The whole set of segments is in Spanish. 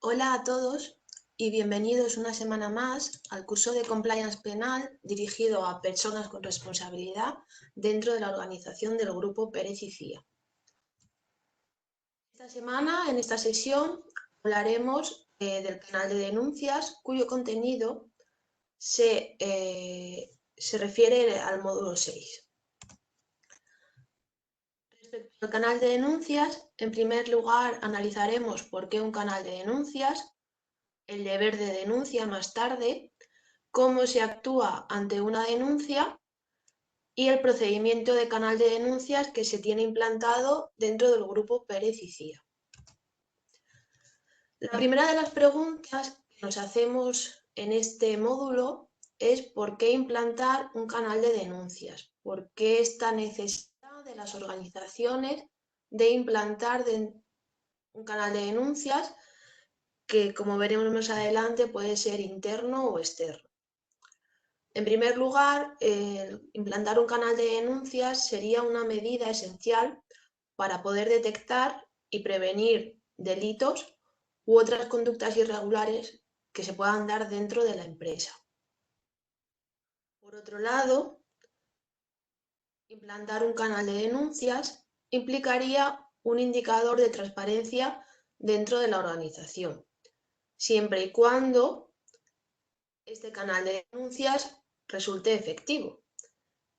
Hola a todos y bienvenidos una semana más al curso de Compliance Penal dirigido a personas con responsabilidad dentro de la organización del Grupo Pérez y Cía. Esta semana, en esta sesión, hablaremos del canal de denuncias cuyo contenido se refiere al módulo 6. Respecto al canal de denuncias, en primer lugar analizaremos por qué un canal de denuncias, el deber de denuncia más tarde, cómo se actúa ante una denuncia y el procedimiento de canal de denuncias que se tiene implantado dentro del Grupo Pérez y Cía. La primera de las preguntas que nos hacemos en este módulo es ¿por qué implantar un canal de denuncias? ¿Por qué esta necesidad de las organizaciones de implantar un canal de denuncias que, como veremos más adelante, puede ser interno o externo? En primer lugar, implantar un canal de denuncias sería una medida esencial para poder detectar y prevenir delitos u otras conductas irregulares que se puedan dar dentro de la empresa. Por otro lado, implantar un canal de denuncias implicaría un indicador de transparencia dentro de la organización, siempre y cuando este canal de denuncias resulte efectivo.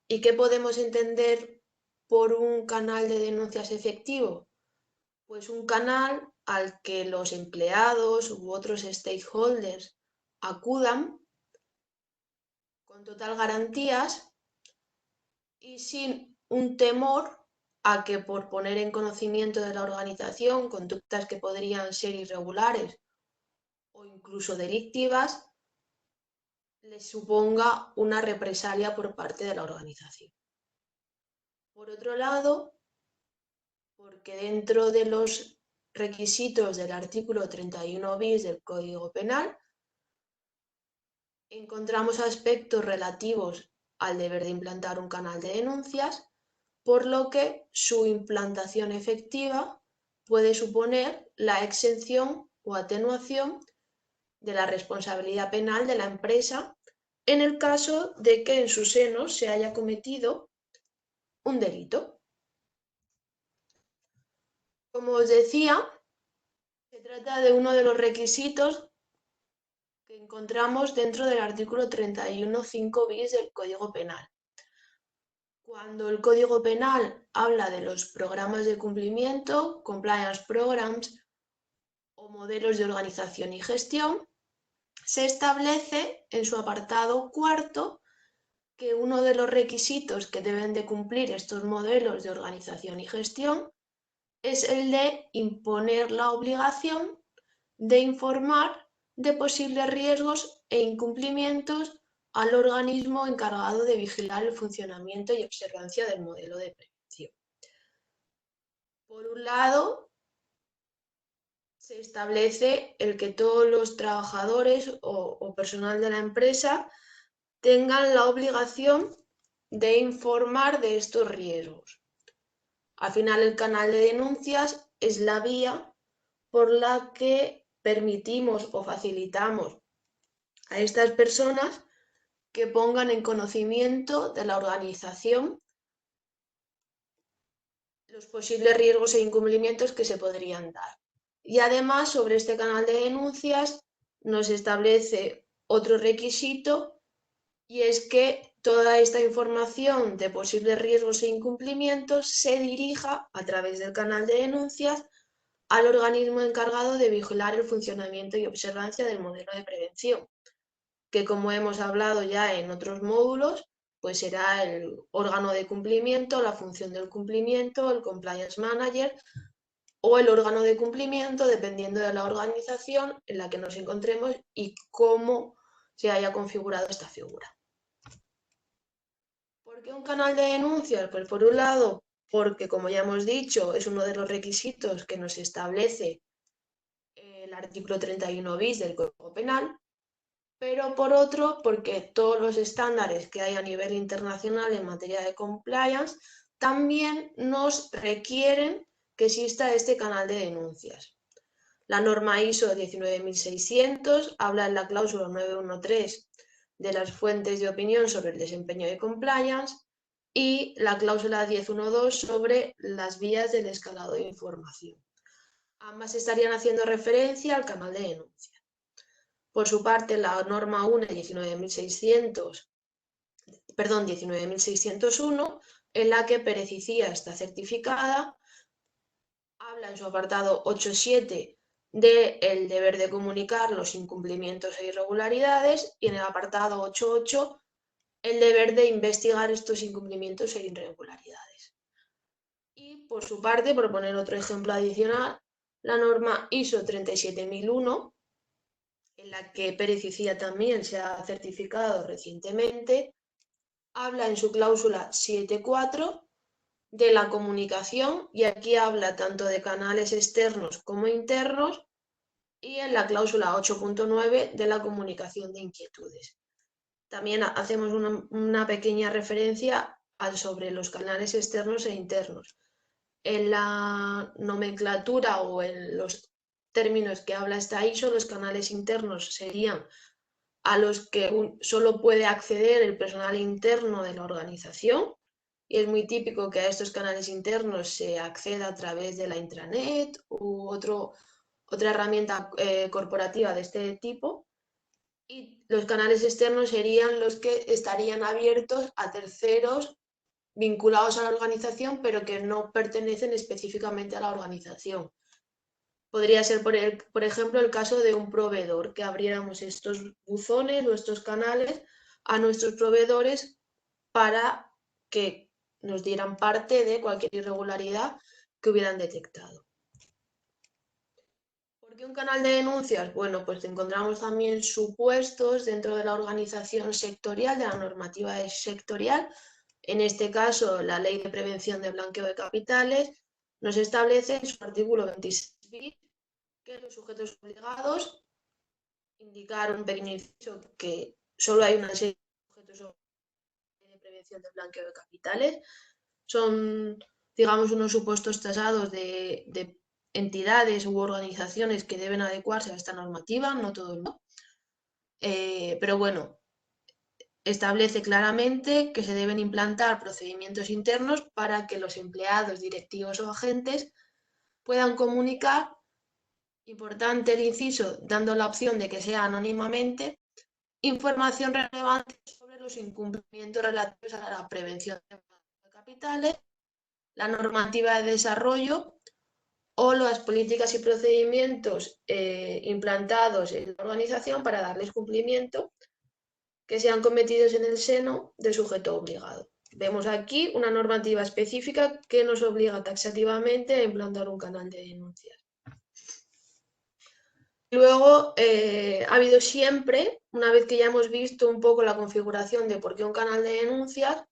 ¿Y qué podemos entender por un canal de denuncias efectivo? Pues un canal al que los empleados u otros stakeholders acudan con total garantías y sin un temor a que por poner en conocimiento de la organización conductas que podrían ser irregulares o incluso delictivas les suponga una represalia por parte de la organización. Por otro lado, porque dentro de los requisitos del artículo 31 bis del Código Penal encontramos aspectos relativos al deber de implantar un canal de denuncias, por lo que su implantación efectiva puede suponer la exención o atenuación de la responsabilidad penal de la empresa en el caso de que en su seno se haya cometido un delito. Como os decía, se trata de uno de los requisitos que encontramos dentro del artículo 31.5 bis del Código Penal. Cuando el Código Penal habla de los programas de cumplimiento, compliance programs o modelos de organización y gestión, se establece en su apartado cuarto que uno de los requisitos que deben de cumplir estos modelos de organización y gestión es el de imponer la obligación de informar de posibles riesgos e incumplimientos al organismo encargado de vigilar el funcionamiento y observancia del modelo de prevención. Por un lado, se establece el que todos los trabajadores o personal de la empresa tengan la obligación de informar de estos riesgos. Al final, el canal de denuncias es la vía por la que permitimos o facilitamos a estas personas que pongan en conocimiento de la organización los posibles riesgos e incumplimientos que se podrían dar. Y además, sobre este canal de denuncias nos establece otro requisito, y es que toda esta información de posibles riesgos e incumplimientos se dirija a través del canal de denuncias al organismo encargado de vigilar el funcionamiento y observancia del modelo de prevención, que, como hemos hablado ya en otros módulos, pues será el órgano de cumplimiento, la función del cumplimiento, el compliance manager o el órgano de cumplimiento, dependiendo de la organización en la que nos encontremos y cómo se haya configurado esta figura. ¿Por qué un canal de denuncias? Pues por un lado, porque, como ya hemos dicho, es uno de los requisitos que nos establece el artículo 31 bis del Código Penal, pero por otro, porque todos los estándares que hay a nivel internacional en materia de compliance también nos requieren que exista este canal de denuncias. La norma ISO 19600 habla en la cláusula 913 de las fuentes de opinión sobre el desempeño de compliance y la cláusula 1012 sobre las vías del escalado de información. Ambas estarían haciendo referencia al canal de denuncia. Por su parte, la norma 1 19.601, en la que Pérez y Cía está certificada, habla en su apartado 8.7 del deber de comunicar los incumplimientos e irregularidades y en el apartado 8.8 el deber de investigar estos incumplimientos e irregularidades. Y por su parte, por poner otro ejemplo adicional, la norma ISO 37001, en la que Pérez y Cía también se ha certificado recientemente, habla en su cláusula 7.4 de la comunicación y aquí habla tanto de canales externos como internos y en la cláusula 8.9 de la comunicación de inquietudes. También hacemos una pequeña referencia sobre los canales externos e internos. En la nomenclatura o en los términos que habla esta ISO, los canales internos serían a los que solo puede acceder el personal interno de la organización y es muy típico que a estos canales internos se acceda a través de la intranet u otra herramienta corporativa de este tipo. Y los canales externos serían los que estarían abiertos a terceros vinculados a la organización, pero que no pertenecen específicamente a la organización. Podría ser, por ejemplo, el caso de un proveedor, que abriéramos estos buzones o estos canales a nuestros proveedores para que nos dieran parte de cualquier irregularidad que hubieran detectado. ¿Por qué un canal de denuncias? Bueno, pues encontramos también supuestos dentro de la organización sectorial, de la normativa sectorial. En este caso, la Ley de Prevención de Blanqueo de Capitales nos establece en su artículo 26 que los sujetos obligados, indicar un pequeño inciso que solo hay una serie de sujetos de prevención de blanqueo de capitales. Son, digamos, unos supuestos tasados de entidades u organizaciones que deben adecuarse a esta normativa, no todo el mundo. Pero bueno, establece claramente que se deben implantar procedimientos internos para que los empleados, directivos o agentes puedan comunicar, importante el inciso, dando la opción de que sea anónimamente, información relevante sobre los incumplimientos relativos a la prevención de capitales, la normativa de desarrollo o las políticas y procedimientos implantados en la organización para darles cumplimiento que sean cometidos en el seno del sujeto obligado. Vemos aquí una normativa específica que nos obliga taxativamente a implantar un canal de denuncias. Luego, ha habido siempre, una vez que ya hemos visto un poco la configuración de por qué un canal de denuncias,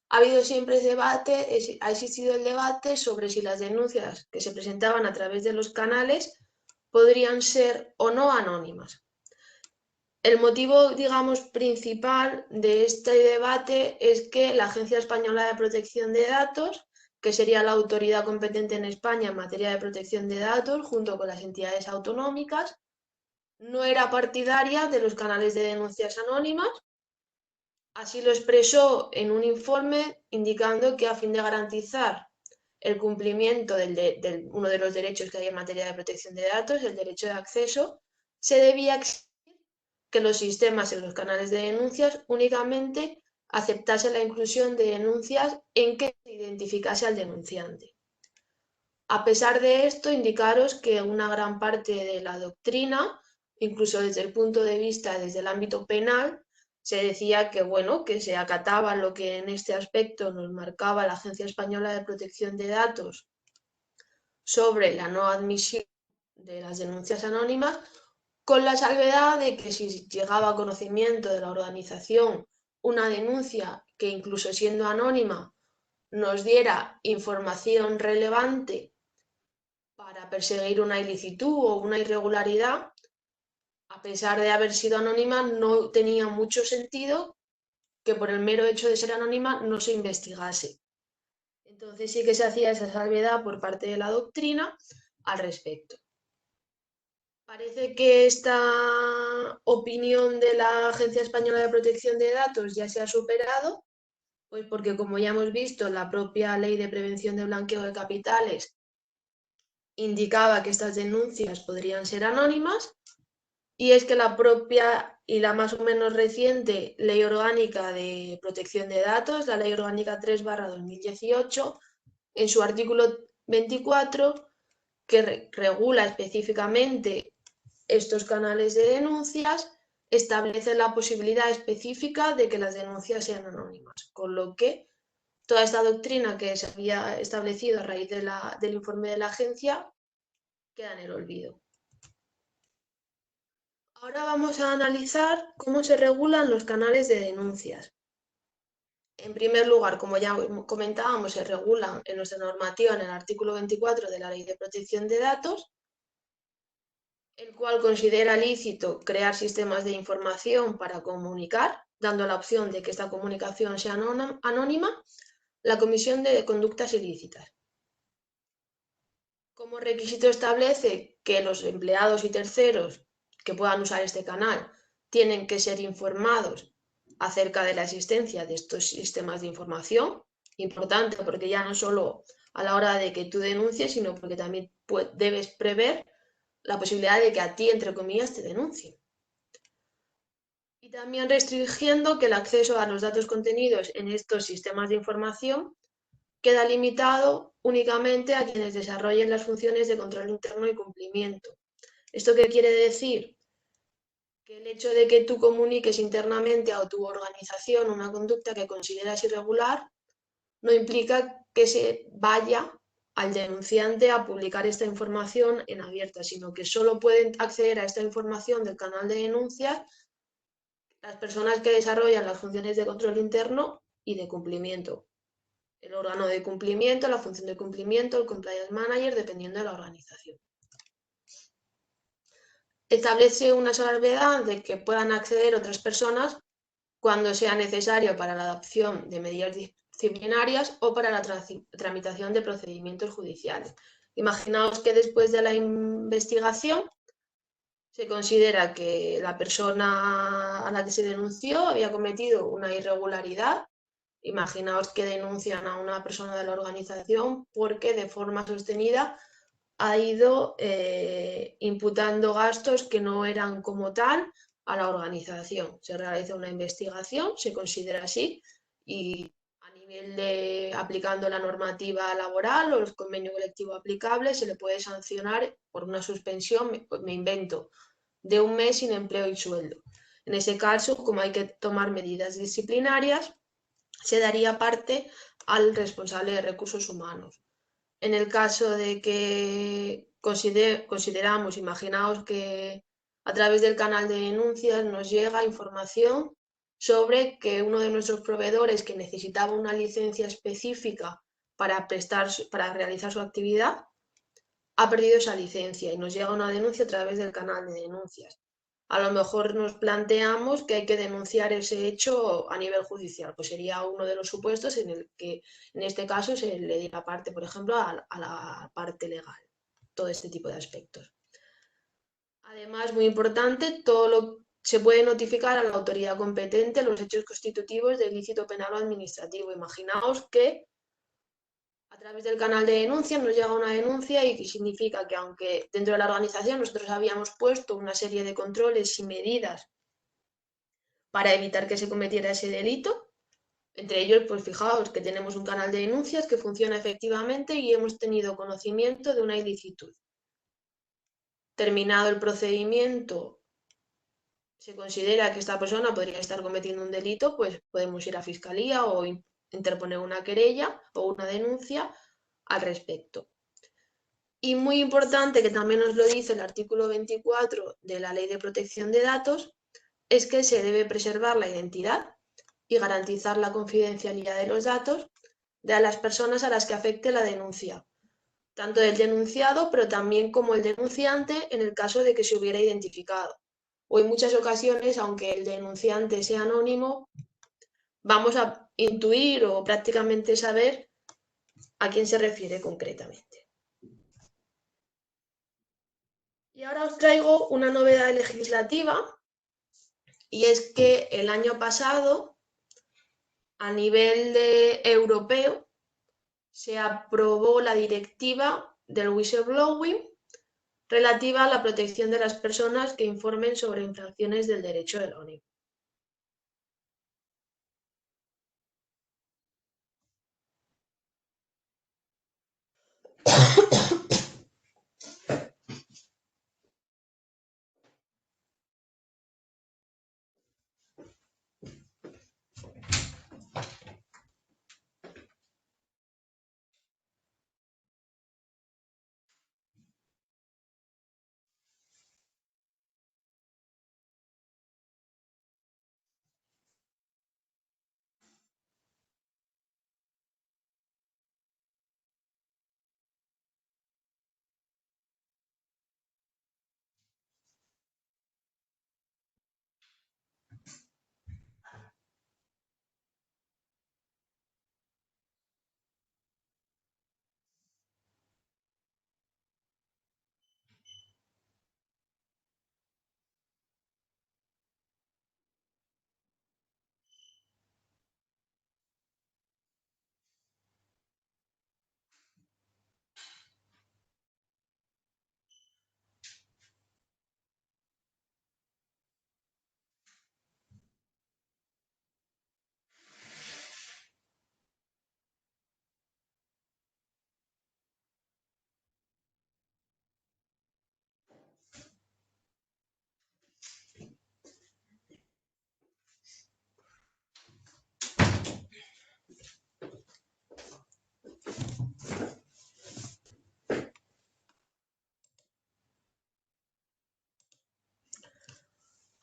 ha habido siempre debate, ha existido el debate sobre si las denuncias que se presentaban a través de los canales podrían ser o no anónimas. El motivo, digamos, principal de este debate es que la Agencia Española de Protección de Datos, que sería la autoridad competente en España en materia de protección de datos, junto con las entidades autonómicas, no era partidaria de los canales de denuncias anónimas. Así lo expresó en un informe indicando que a fin de garantizar el cumplimiento de uno de los derechos que hay en materia de protección de datos, el derecho de acceso, se debía exigir que los sistemas en los canales de denuncias únicamente aceptasen la inclusión de denuncias en que se identificase al denunciante. A pesar de esto, indicaros que una gran parte de la doctrina, incluso desde el punto de vista desde el ámbito penal, se decía que, bueno, que se acataba lo que en este aspecto nos marcaba la Agencia Española de Protección de Datos sobre la no admisión de las denuncias anónimas, con la salvedad de que si llegaba a conocimiento de la organización una denuncia que incluso siendo anónima nos diera información relevante para perseguir una ilicitud o una irregularidad, a pesar de haber sido anónima, no tenía mucho sentido que por el mero hecho de ser anónima no se investigase. Entonces sí que se hacía esa salvedad por parte de la doctrina al respecto. Parece que esta opinión de la Agencia Española de Protección de Datos ya se ha superado, pues porque como ya hemos visto, la propia Ley de Prevención de Blanqueo de Capitales indicaba que estas denuncias podrían ser anónimas, y es que la propia y la más o menos reciente Ley Orgánica de Protección de Datos, la Ley Orgánica 3/2018, en su artículo 24, que regula específicamente estos canales de denuncias, establece la posibilidad específica de que las denuncias sean anónimas, con lo que toda esta doctrina que se había establecido a raíz del informe de la agencia queda en el olvido. Ahora vamos a analizar cómo se regulan los canales de denuncias. En primer lugar, como ya comentábamos, se regulan en nuestra normativa en el artículo 24 de la Ley de Protección de Datos, el cual considera lícito crear sistemas de información para comunicar, dando la opción de que esta comunicación sea anónima, la comisión de conductas ilícitas. Como requisito establece que los empleados y terceros que puedan usar este canal tienen que ser informados acerca de la existencia de estos sistemas de información. Importante porque ya no solo a la hora de que tú denuncies, sino porque también debes prever la posibilidad de que a ti, entre comillas, te denuncien. Y también restringiendo que el acceso a los datos contenidos en estos sistemas de información queda limitado únicamente a quienes desarrollen las funciones de control interno y cumplimiento. ¿Esto qué quiere decir? Que el hecho de que tú comuniques internamente a tu organización una conducta que consideras irregular no implica que se vaya al denunciante a publicar esta información en abierta, sino que solo pueden acceder a esta información del canal de denuncias las personas que desarrollan las funciones de control interno y de cumplimiento. El órgano de cumplimiento, la función de cumplimiento, el compliance manager, dependiendo de la organización. Establece una salvedad de que puedan acceder otras personas cuando sea necesario para la adopción de medidas disciplinarias o para la tramitación de procedimientos judiciales. Imaginaos que después de la investigación se considera que la persona a la que se denunció había cometido una irregularidad. Imaginaos que denuncian a una persona de la organización porque de forma sostenida ha ido imputando gastos que no eran como tal a la organización. Se realiza una investigación, se considera así, y a nivel de aplicando la normativa laboral o el convenio colectivo aplicable se le puede sancionar por una suspensión, me invento, de un mes sin empleo y sueldo. En ese caso, como hay que tomar medidas disciplinarias, se daría parte al responsable de recursos humanos. En el caso de que consideramos, imaginaos que a través del canal de denuncias nos llega información sobre que uno de nuestros proveedores que necesitaba una licencia específica para realizar su actividad, ha perdido esa licencia y nos llega una denuncia a través del canal de denuncias. A lo mejor nos planteamos que hay que denunciar ese hecho a nivel judicial, pues sería uno de los supuestos en el que en este caso se le diera parte, por ejemplo, a la parte legal, todo este tipo de aspectos. Además, muy importante, se puede notificar a la autoridad competente los hechos constitutivos de ilícito penal o administrativo. Imaginaos que a través del canal de denuncia nos llega una denuncia y que significa que aunque dentro de la organización nosotros habíamos puesto una serie de controles y medidas para evitar que se cometiera ese delito, entre ellos, pues fijaos que tenemos un canal de denuncias que funciona efectivamente y hemos tenido conocimiento de una ilicitud. Terminado el procedimiento, se considera que esta persona podría estar cometiendo un delito, pues podemos ir a fiscalía o interponer una querella o una denuncia al respecto. Y muy importante, que también nos lo dice el artículo 24 de la Ley de Protección de Datos, es que se debe preservar la identidad y garantizar la confidencialidad de los datos de las personas a las que afecte la denuncia, tanto del denunciado, pero también como el denunciante en el caso de que se hubiera identificado. O en muchas ocasiones, aunque el denunciante sea anónimo, vamos a intuir o prácticamente saber a quién se refiere concretamente. Y ahora os traigo una novedad legislativa, y es que el año pasado, a nivel europeo, se aprobó la directiva del whistleblowing relativa a la protección de las personas que informen sobre infracciones del derecho de la Unión.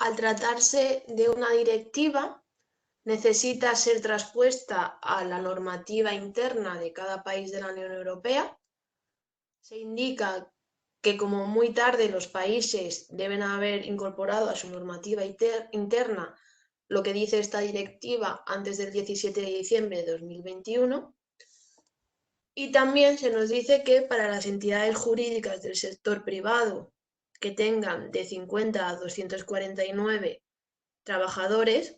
Al tratarse de una directiva, necesita ser traspuesta a la normativa interna de cada país de la Unión Europea. Se indica que como muy tarde los países deben haber incorporado a su normativa interna lo que dice esta directiva antes del 17 de diciembre de 2021. Y también se nos dice que para las entidades jurídicas del sector privado que tengan de 50 a 249 trabajadores,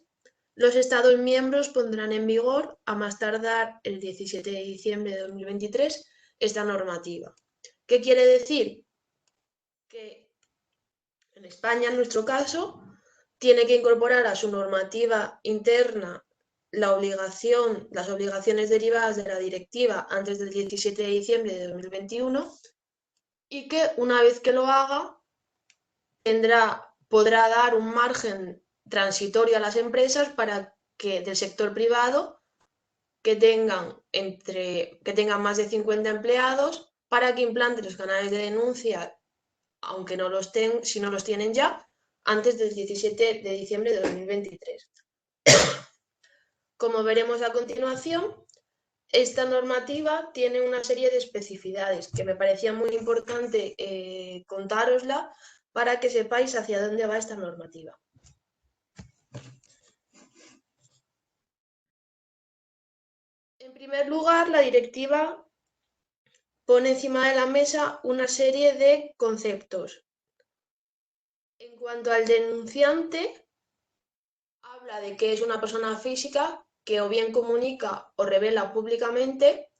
los Estados miembros pondrán en vigor, a más tardar el 17 de diciembre de 2023, esta normativa. ¿Qué quiere decir? Que en España, en nuestro caso, tiene que incorporar a su normativa interna las obligaciones derivadas de la directiva antes del 17 de diciembre de 2021, y que una vez que lo haga podrá dar un margen transitorio a las empresas para que del sector privado que tengan más de 50 empleados, para que implanten los canales de denuncia, aunque si no los tienen ya, antes del 17 de diciembre de 2023. Como veremos a continuación, esta normativa tiene una serie de especificidades que me parecía muy importante contárosla para que sepáis hacia dónde va esta normativa. En primer lugar, la directiva pone encima de la mesa una serie de conceptos. En cuanto al denunciante, habla de que es una persona física que o bien comunica o revela públicamente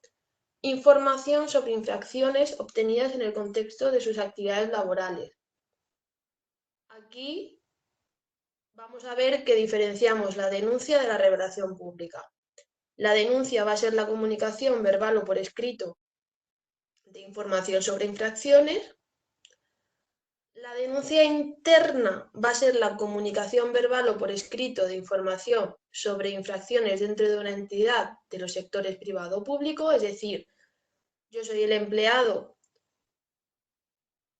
información sobre infracciones obtenidas en el contexto de sus actividades laborales. Aquí vamos a ver que diferenciamos la denuncia de la revelación pública. La denuncia va a ser la comunicación verbal o por escrito de información sobre infracciones. La denuncia interna va a ser la comunicación verbal o por escrito de información sobre infracciones dentro de una entidad de los sectores privado o público, es decir, yo soy el empleado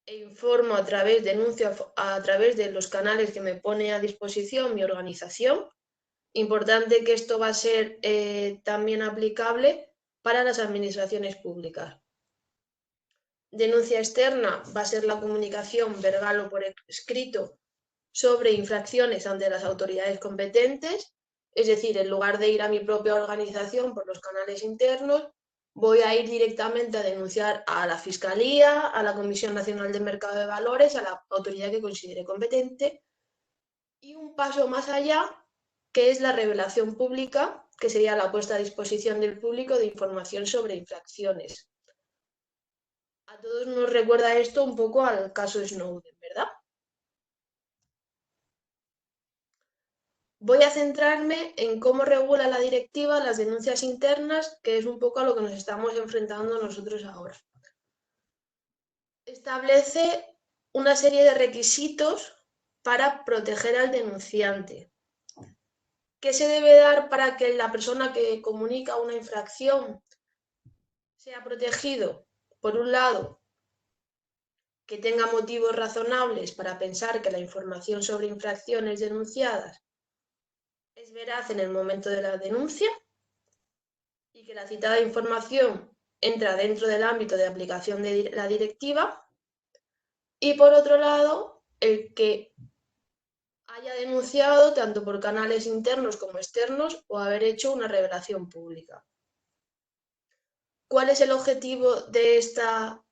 e informo denuncio a través de los canales que me pone a disposición mi organización. Importante que esto va a ser también aplicable para las administraciones públicas. Denuncia externa va a ser la comunicación verbal o por escrito sobre infracciones ante las autoridades competentes, es decir, en lugar de ir a mi propia organización por los canales internos, voy a ir directamente a denunciar a la Fiscalía, a la Comisión Nacional de Mercado de Valores, a la autoridad que considere competente, y un paso más allá, que es la revelación pública, que sería la puesta a disposición del público de información sobre infracciones. A todos nos recuerda esto un poco al caso Snowden, ¿verdad? Voy a centrarme en cómo regula la directiva las denuncias internas, que es un poco a lo que nos estamos enfrentando nosotros ahora. Establece una serie de requisitos para proteger al denunciante. ¿Qué se debe dar para que la persona que comunica una infracción sea protegido? Por un lado, que tenga motivos razonables para pensar que la información sobre infracciones denunciadas es veraz en el momento de la denuncia y que la citada información entra dentro del ámbito de aplicación de la directiva. Y por otro lado, el que haya denunciado tanto por canales internos como externos o haber hecho una revelación pública. ¿Cuál es el objetivo de esta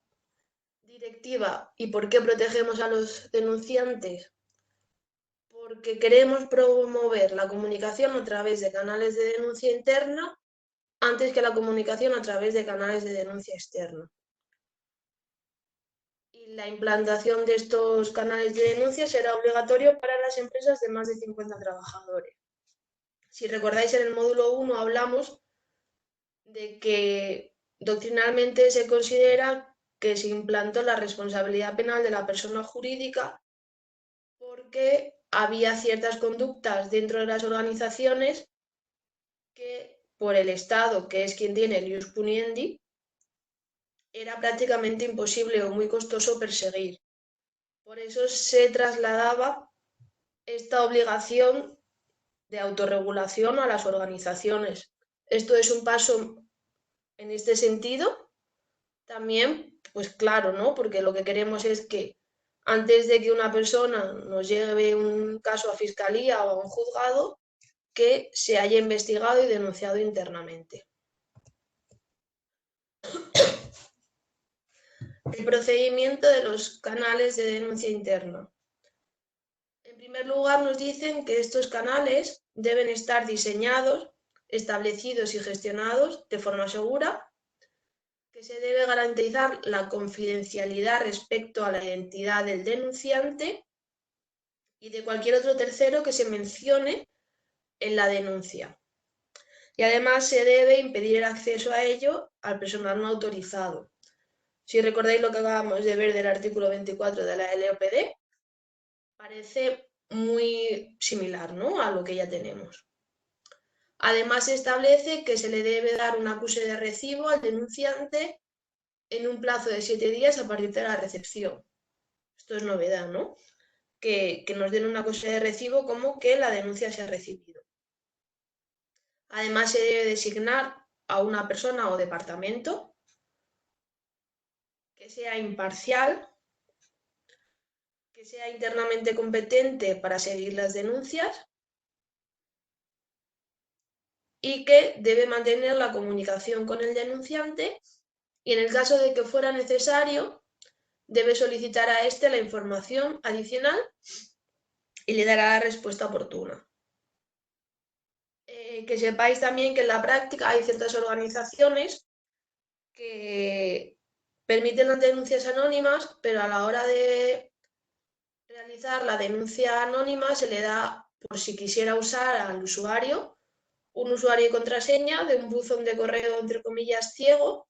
directiva y por qué protegemos a los denunciantes? Porque queremos promover la comunicación a través de canales de denuncia interna antes que la comunicación a través de canales de denuncia externa. Y la implantación de estos canales de denuncia será obligatorio para las empresas de más de 50 trabajadores. Si recordáis, en el módulo 1 hablamos de que doctrinalmente se considera que se implantó la responsabilidad penal de la persona jurídica porque había ciertas conductas dentro de las organizaciones que por el Estado, que es quien tiene el ius puniendi, era prácticamente imposible o muy costoso perseguir. Por eso se trasladaba esta obligación de autorregulación a las organizaciones. Esto es un paso en este sentido. También, pues claro, ¿no? Porque lo que queremos es que antes de que una persona nos lleve un caso a fiscalía o a un juzgado, que se haya investigado y denunciado internamente. El procedimiento de los canales de denuncia interna. En primer lugar, nos dicen que estos canales deben estar diseñados, establecidos y gestionados de forma segura, que se debe garantizar la confidencialidad respecto a la identidad del denunciante y de cualquier otro tercero que se mencione en la denuncia. Y además se debe impedir el acceso a ello al personal no autorizado. Si recordáis lo que acabamos de ver del artículo 24 de la LOPD, parece muy similar, ¿no?, a lo que ya tenemos. Además, se establece que se le debe dar un acuse de recibo al denunciante en un plazo de 7 días a partir de la recepción. Esto es novedad, ¿no? Que nos den un acuse de recibo como que la denuncia se ha recibido. Además, se debe designar a una persona o departamento que sea imparcial, que sea internamente competente para seguir las denuncias y que debe mantener la comunicación con el denunciante y en el caso de que fuera necesario debe solicitar a éste la información adicional y le dará la respuesta oportuna. Que sepáis también que en la práctica hay ciertas organizaciones que permiten las denuncias anónimas, pero a la hora de realizar la denuncia anónima se le da, por si quisiera usar al usuario, un usuario y contraseña de un buzón de correo, entre comillas, ciego,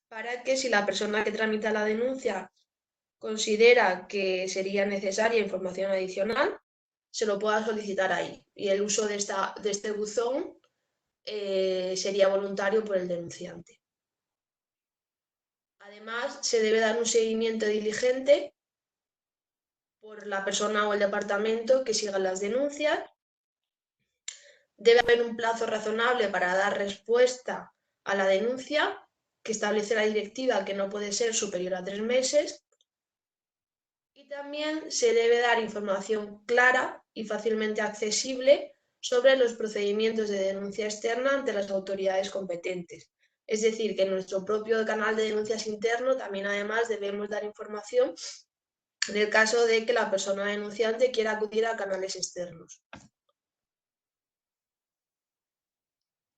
para que si la persona que tramita la denuncia considera que sería necesaria información adicional, se lo pueda solicitar ahí. Y el uso de este buzón sería voluntario por el denunciante. Además, se debe dar un seguimiento diligente por la persona o el departamento que siga las denuncias. Debe haber un plazo razonable para dar respuesta a la denuncia, que establece la directiva, que no puede ser superior a 3 meses. Y también se debe dar información clara y fácilmente accesible sobre los procedimientos de denuncia externa ante las autoridades competentes. Es decir, que en nuestro propio canal de denuncias interno también además debemos dar información en el caso de que la persona denunciante quiera acudir a canales externos.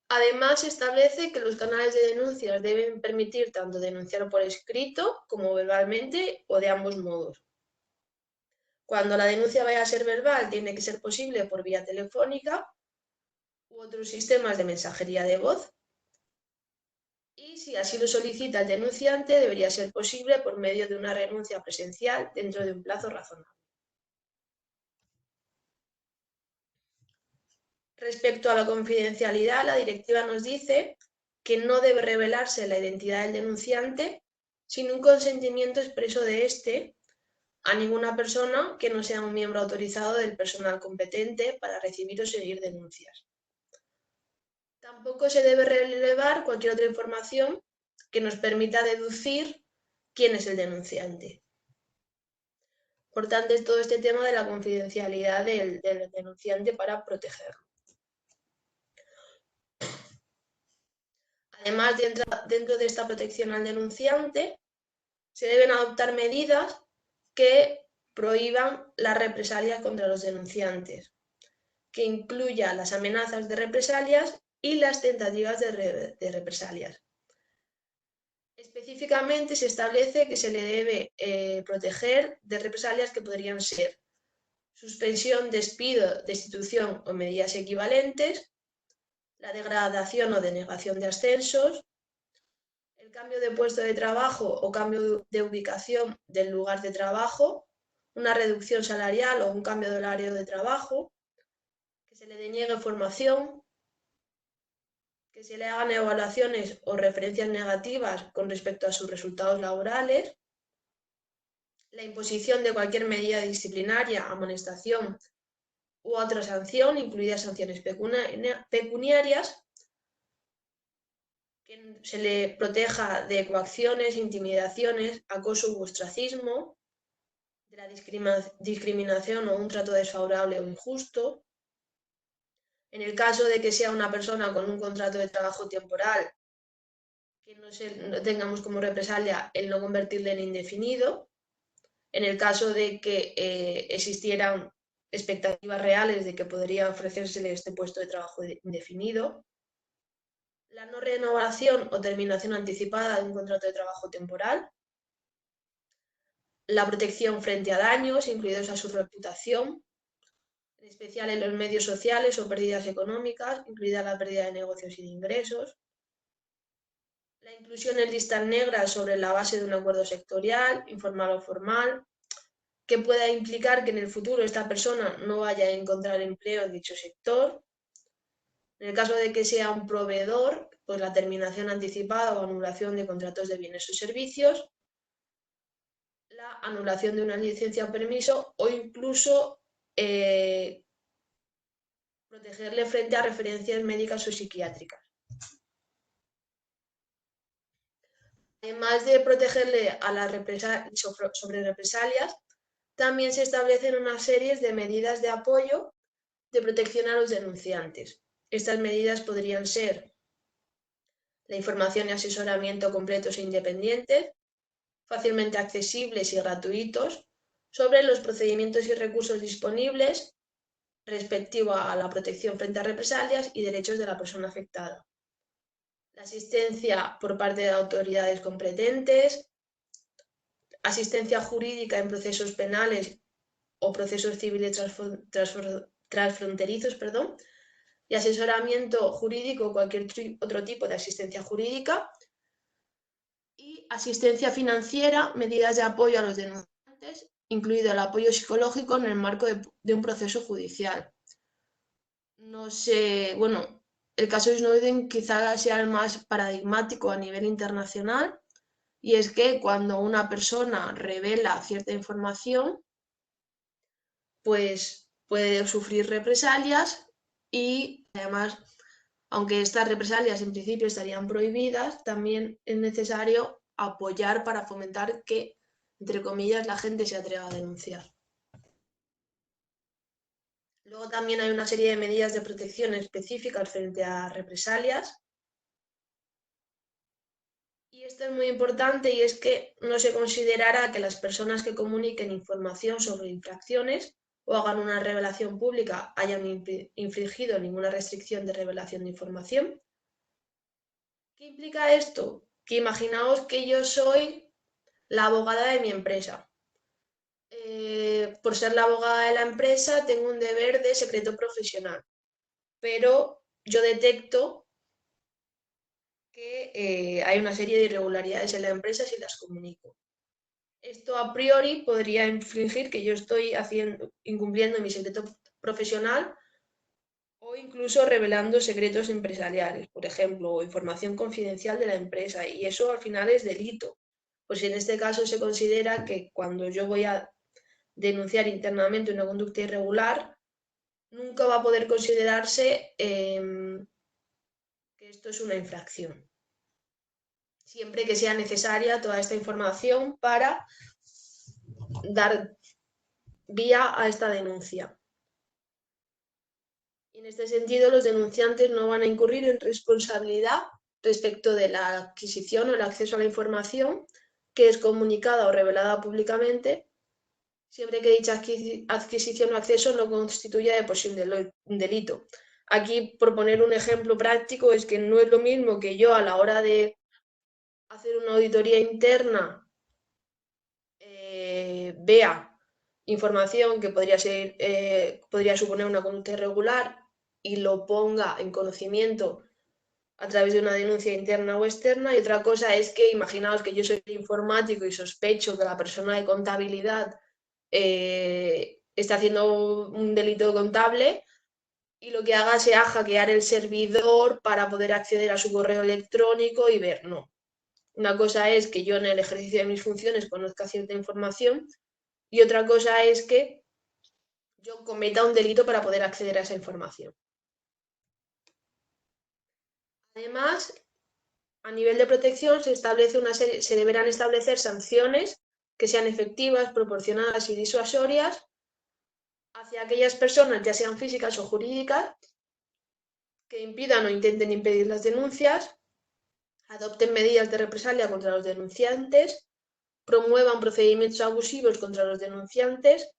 Además, se establece que los canales de denuncias deben permitir tanto denunciar por escrito como verbalmente o de ambos modos. Cuando la denuncia vaya a ser verbal, tiene que ser posible por vía telefónica u otros sistemas de mensajería de voz. Y si así lo solicita el denunciante, debería ser posible por medio de una renuncia presencial dentro de un plazo razonable. Respecto a la confidencialidad, la directiva nos dice que no debe revelarse la identidad del denunciante sin un consentimiento expreso de éste a ninguna persona que no sea un miembro autorizado del personal competente para recibir o seguir denuncias. Tampoco se debe relevar cualquier otra información que nos permita deducir quién es el denunciante. Por tanto, es todo este tema de la confidencialidad del denunciante para protegerlo. Además, dentro de esta protección al denunciante, se deben adoptar medidas que prohíban las represalias contra los denunciantes, que incluya las amenazas de represalias y las tentativas de represalias. Específicamente se establece que se le debe proteger de represalias que podrían ser suspensión, despido, destitución o medidas equivalentes, la degradación o denegación de ascensos, el cambio de puesto de trabajo o cambio de ubicación del lugar de trabajo, una reducción salarial o un cambio de horario de trabajo, que se le deniegue formación, que se le hagan evaluaciones o referencias negativas con respecto a sus resultados laborales, la imposición de cualquier medida disciplinaria, amonestación u otra sanción, incluidas sanciones pecuniarias, que se le proteja de coacciones, intimidaciones, acoso u ostracismo, de la discriminación o un trato desfavorable o injusto. En el caso de que sea una persona con un contrato de trabajo temporal, que no tengamos como represalia el no convertirle en indefinido. En el caso de que existieran expectativas reales de que podría ofrecérsele este puesto de trabajo indefinido. La no renovación o terminación anticipada de un contrato de trabajo temporal. La protección frente a daños, incluidos a su reputación, en especial en los medios sociales o pérdidas económicas, incluida la pérdida de negocios y de ingresos. La inclusión en listas negras sobre la base de un acuerdo sectorial, informal o formal, que pueda implicar que en el futuro esta persona no vaya a encontrar empleo en dicho sector. En el caso de que sea un proveedor, pues la terminación anticipada o anulación de contratos de bienes o servicios, la anulación de una licencia o permiso o incluso protegerle frente a referencias médicas o psiquiátricas. Además de protegerle a sobre represalias, también se establecen una serie de medidas de apoyo de protección a los denunciantes. Estas medidas podrían ser la información y asesoramiento completos e independientes, fácilmente accesibles y gratuitos, sobre los procedimientos y recursos disponibles respecto a la protección frente a represalias y derechos de la persona afectada. La asistencia por parte de autoridades competentes, asistencia jurídica en procesos penales o procesos civiles transfronterizos, y asesoramiento jurídico o cualquier otro tipo de asistencia jurídica, y asistencia financiera, medidas de apoyo a los denunciantes, incluido el apoyo psicológico en el marco de un proceso judicial. No sé, bueno, el caso de Snowden quizá sea el más paradigmático a nivel internacional, y es que cuando una persona revela cierta información, pues puede sufrir represalias y además, aunque estas represalias en principio estarían prohibidas, también es necesario apoyar para fomentar que, entre comillas, la gente se atreva a denunciar. Luego también hay una serie de medidas de protección específicas frente a represalias, esto es muy importante y es que no se considerará que las personas que comuniquen información sobre infracciones o hagan una revelación pública hayan infringido ninguna restricción de revelación de información. ¿Qué implica esto? Que imaginaos que yo soy la abogada de mi empresa. Por ser la abogada de la empresa tengo un deber de secreto profesional, pero yo detecto que hay una serie de irregularidades en la empresa si las comunico. Esto a priori podría infringir que yo estoy incumpliendo mi secreto profesional o incluso revelando secretos empresariales, por ejemplo, o información confidencial de la empresa, y eso al final es delito. Pues en este caso se considera que cuando yo voy a denunciar internamente una conducta irregular, nunca va a poder considerarse que esto es una infracción, siempre que sea necesaria toda esta información para dar vía a esta denuncia. En este sentido, los denunciantes no van a incurrir en responsabilidad respecto de la adquisición o el acceso a la información que es comunicada o revelada públicamente, siempre que dicha adquisición o acceso no constituya de posible delito. Aquí, por poner un ejemplo práctico, es que no es lo mismo que yo a la hora de hacer una auditoría interna vea información que podría suponer una conducta irregular y lo ponga en conocimiento a través de una denuncia interna o externa, y otra cosa es que imaginaos que yo soy informático y sospecho que la persona de contabilidad está haciendo un delito contable y lo que haga sea hackear el servidor para poder acceder a su correo electrónico y ver, no. Una cosa es que yo en el ejercicio de mis funciones conozca cierta información y otra cosa es que yo cometa un delito para poder acceder a esa información. Además, a nivel de protección se deberán establecer sanciones que sean efectivas, proporcionadas y disuasorias hacia aquellas personas, ya sean físicas o jurídicas, que impidan o intenten impedir las denuncias, adopten medidas de represalia contra los denunciantes, promuevan procedimientos abusivos contra los denunciantes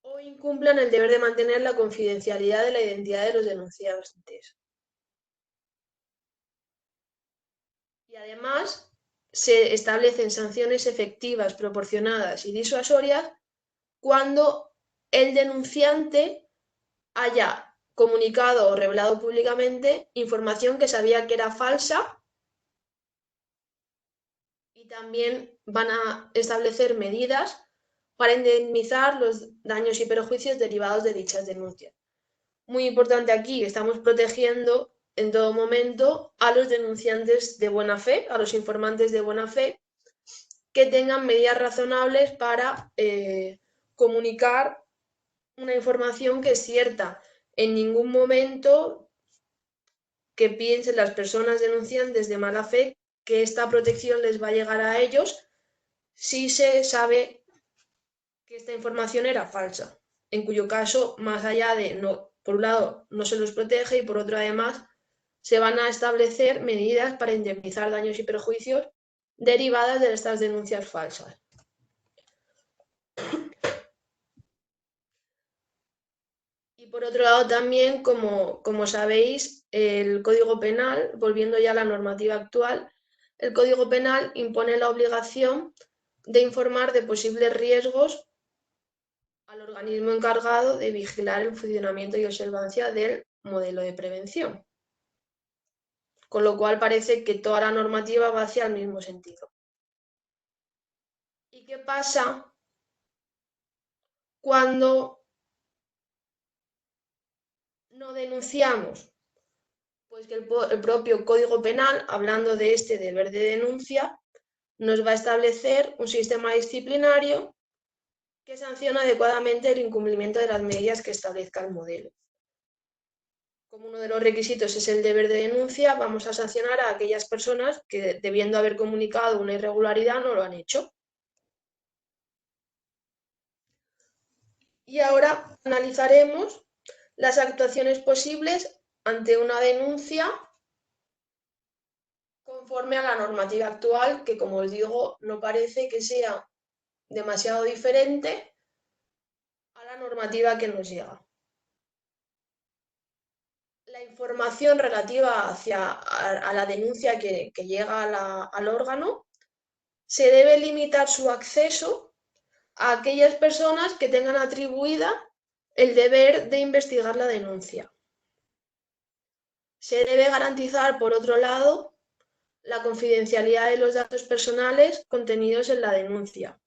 o incumplan el deber de mantener la confidencialidad de la identidad de los denunciantes. Y además se establecen sanciones efectivas, proporcionadas y disuasorias cuando el denunciante haya comunicado o revelado públicamente información que sabía que era falsa, y también van a establecer medidas para indemnizar los daños y perjuicios derivados de dichas denuncias. Muy importante aquí, estamos protegiendo en todo momento a los denunciantes de buena fe, a los informantes de buena fe, que tengan medidas razonables para comunicar una información que es cierta. En ningún momento que piensen las personas denunciantes de mala fe que esta protección les va a llegar a ellos si se sabe que esta información era falsa, en cuyo caso, más allá de, no, por un lado, no se los protege y por otro, además, se van a establecer medidas para indemnizar daños y perjuicios derivadas de estas denuncias falsas. Y por otro lado también, como sabéis, el Código Penal, volviendo ya a la normativa actual, el Código Penal impone la obligación de informar de posibles riesgos al organismo encargado de vigilar el funcionamiento y observancia del modelo de prevención. Con lo cual parece que toda la normativa va hacia el mismo sentido. ¿Y qué pasa cuando no denunciamos? Pues que el propio Código Penal, hablando de este deber de denuncia, nos va a establecer un sistema disciplinario que sanciona adecuadamente el incumplimiento de las medidas que establezca el modelo. Como uno de los requisitos es el deber de denuncia, vamos a sancionar a aquellas personas que, debiendo haber comunicado una irregularidad, no lo han hecho. Y ahora analizaremos las actuaciones posibles ante una denuncia con conforme a la normativa actual, que como os digo, no parece que sea demasiado diferente a la normativa que nos llega. La información relativa a la denuncia que llega al órgano se debe limitar su acceso a aquellas personas que tengan atribuida el deber de investigar la denuncia. Se debe garantizar, por otro lado, la confidencialidad de los datos personales contenidos en la denuncia,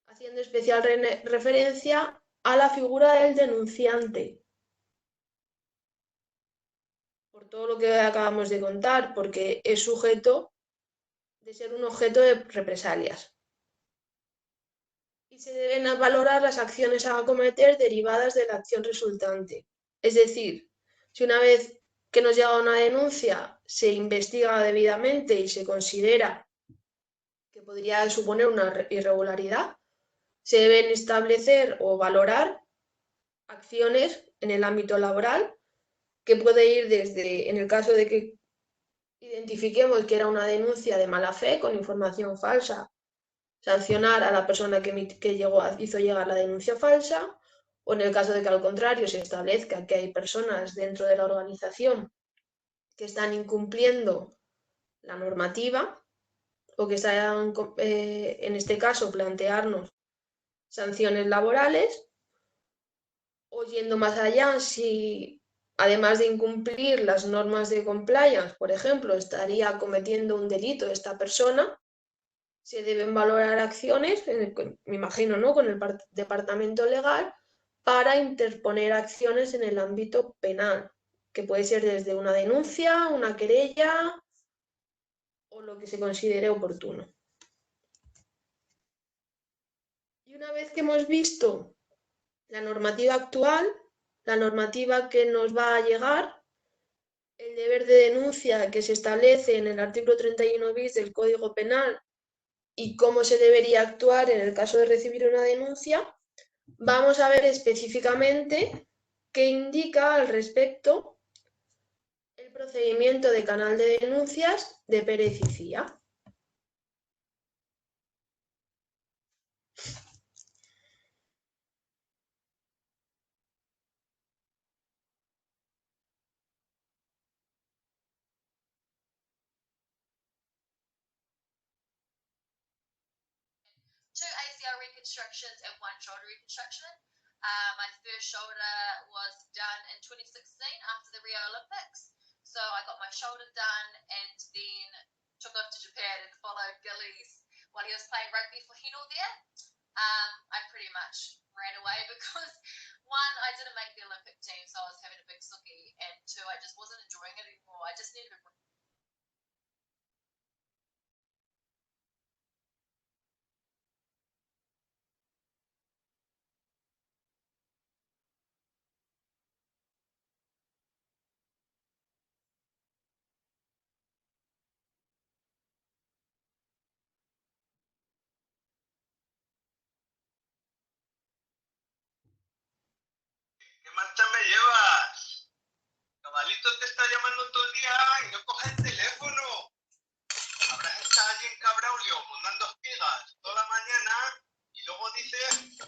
haciendo especial referencia a la figura del denunciante, por todo lo que acabamos de contar, porque es sujeto de ser un objeto de represalias. Y se deben valorar las acciones a acometer derivadas de la acción resultante. Es decir, si una vez que nos llega una denuncia se investiga debidamente y se considera que podría suponer una irregularidad, se deben establecer o valorar acciones en el ámbito laboral que puede ir desde, en el caso de que identifiquemos que era una denuncia de mala fe con información falsa, sancionar a la persona que hizo llegar la denuncia falsa, o en el caso de que al contrario se establezca que hay personas dentro de la organización que están incumpliendo la normativa o que están, en este caso, plantearnos sanciones laborales, o yendo más allá, si además de incumplir las normas de compliance, por ejemplo, estaría cometiendo un delito esta persona, se deben valorar acciones, me imagino, ¿no?, con el departamento legal para interponer acciones en el ámbito penal, que puede ser desde una denuncia, una querella o lo que se considere oportuno. Y una vez que hemos visto la normativa actual, la normativa que nos va a llegar, el deber de denuncia que se establece en el artículo 31 bis del Código Penal y cómo se debería actuar en el caso de recibir una denuncia, vamos a ver específicamente qué indica al respecto el procedimiento de canal de denuncias de Pérez y Cía. Two ACL reconstructions and one shoulder reconstruction. My first shoulder was done in 2016 after the Rio Olympics. So I got my shoulder done and then took off to Japan and followed Gillies while he was playing rugby for Henel there. I pretty much ran away because one, I didn't make the Olympic team, so I was having a big sookie, and two, I just wasn't enjoying it anymore. I just needed a ¿Qué marcha me llevas? Cabalito te está llamando todo el día y no coge el teléfono. Habrás estado allí en Cabraulio mandando espigas toda la mañana y luego dices...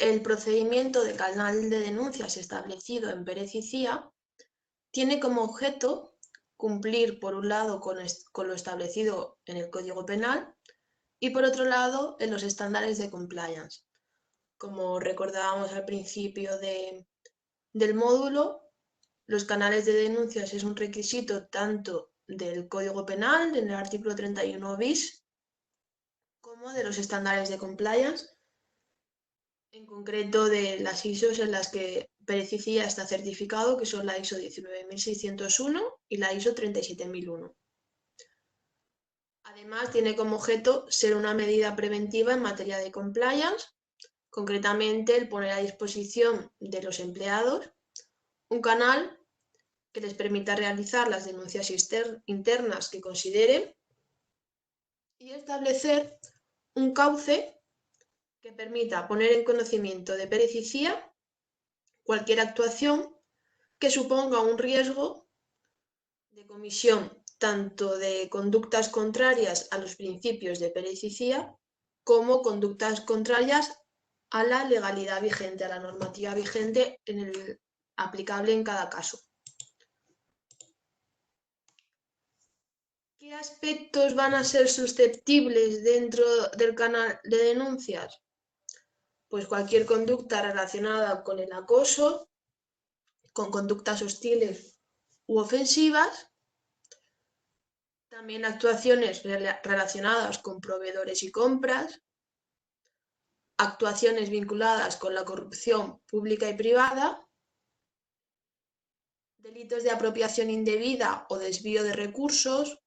el procedimiento de canal de denuncias establecido en Pérez y Cía tiene como objeto cumplir, por un lado, con lo establecido en el Código Penal y, por otro lado, en los estándares de compliance. Como recordábamos al principio del módulo, los canales de denuncias es un requisito tanto del Código Penal, en el artículo 31 bis, como de los estándares de compliance, en concreto de las ISOs en las que Pérez y Cía está certificado, que son la ISO 19601 y la ISO 37001. Además, tiene como objeto ser una medida preventiva en materia de compliance, concretamente el poner a disposición de los empleados un canal que les permita realizar las denuncias internas que consideren y establecer un cauce que permita poner en conocimiento de Pérez y Cía cualquier actuación que suponga un riesgo de comisión tanto de conductas contrarias a los principios de Pérez y Cía como conductas contrarias a la legalidad vigente, a la normativa vigente aplicable en cada caso. ¿Qué aspectos van a ser susceptibles dentro del canal de denuncias? Pues cualquier conducta relacionada con el acoso, con conductas hostiles u ofensivas, también actuaciones relacionadas con proveedores y compras, actuaciones vinculadas con la corrupción pública y privada, delitos de apropiación indebida o desvío de recursos,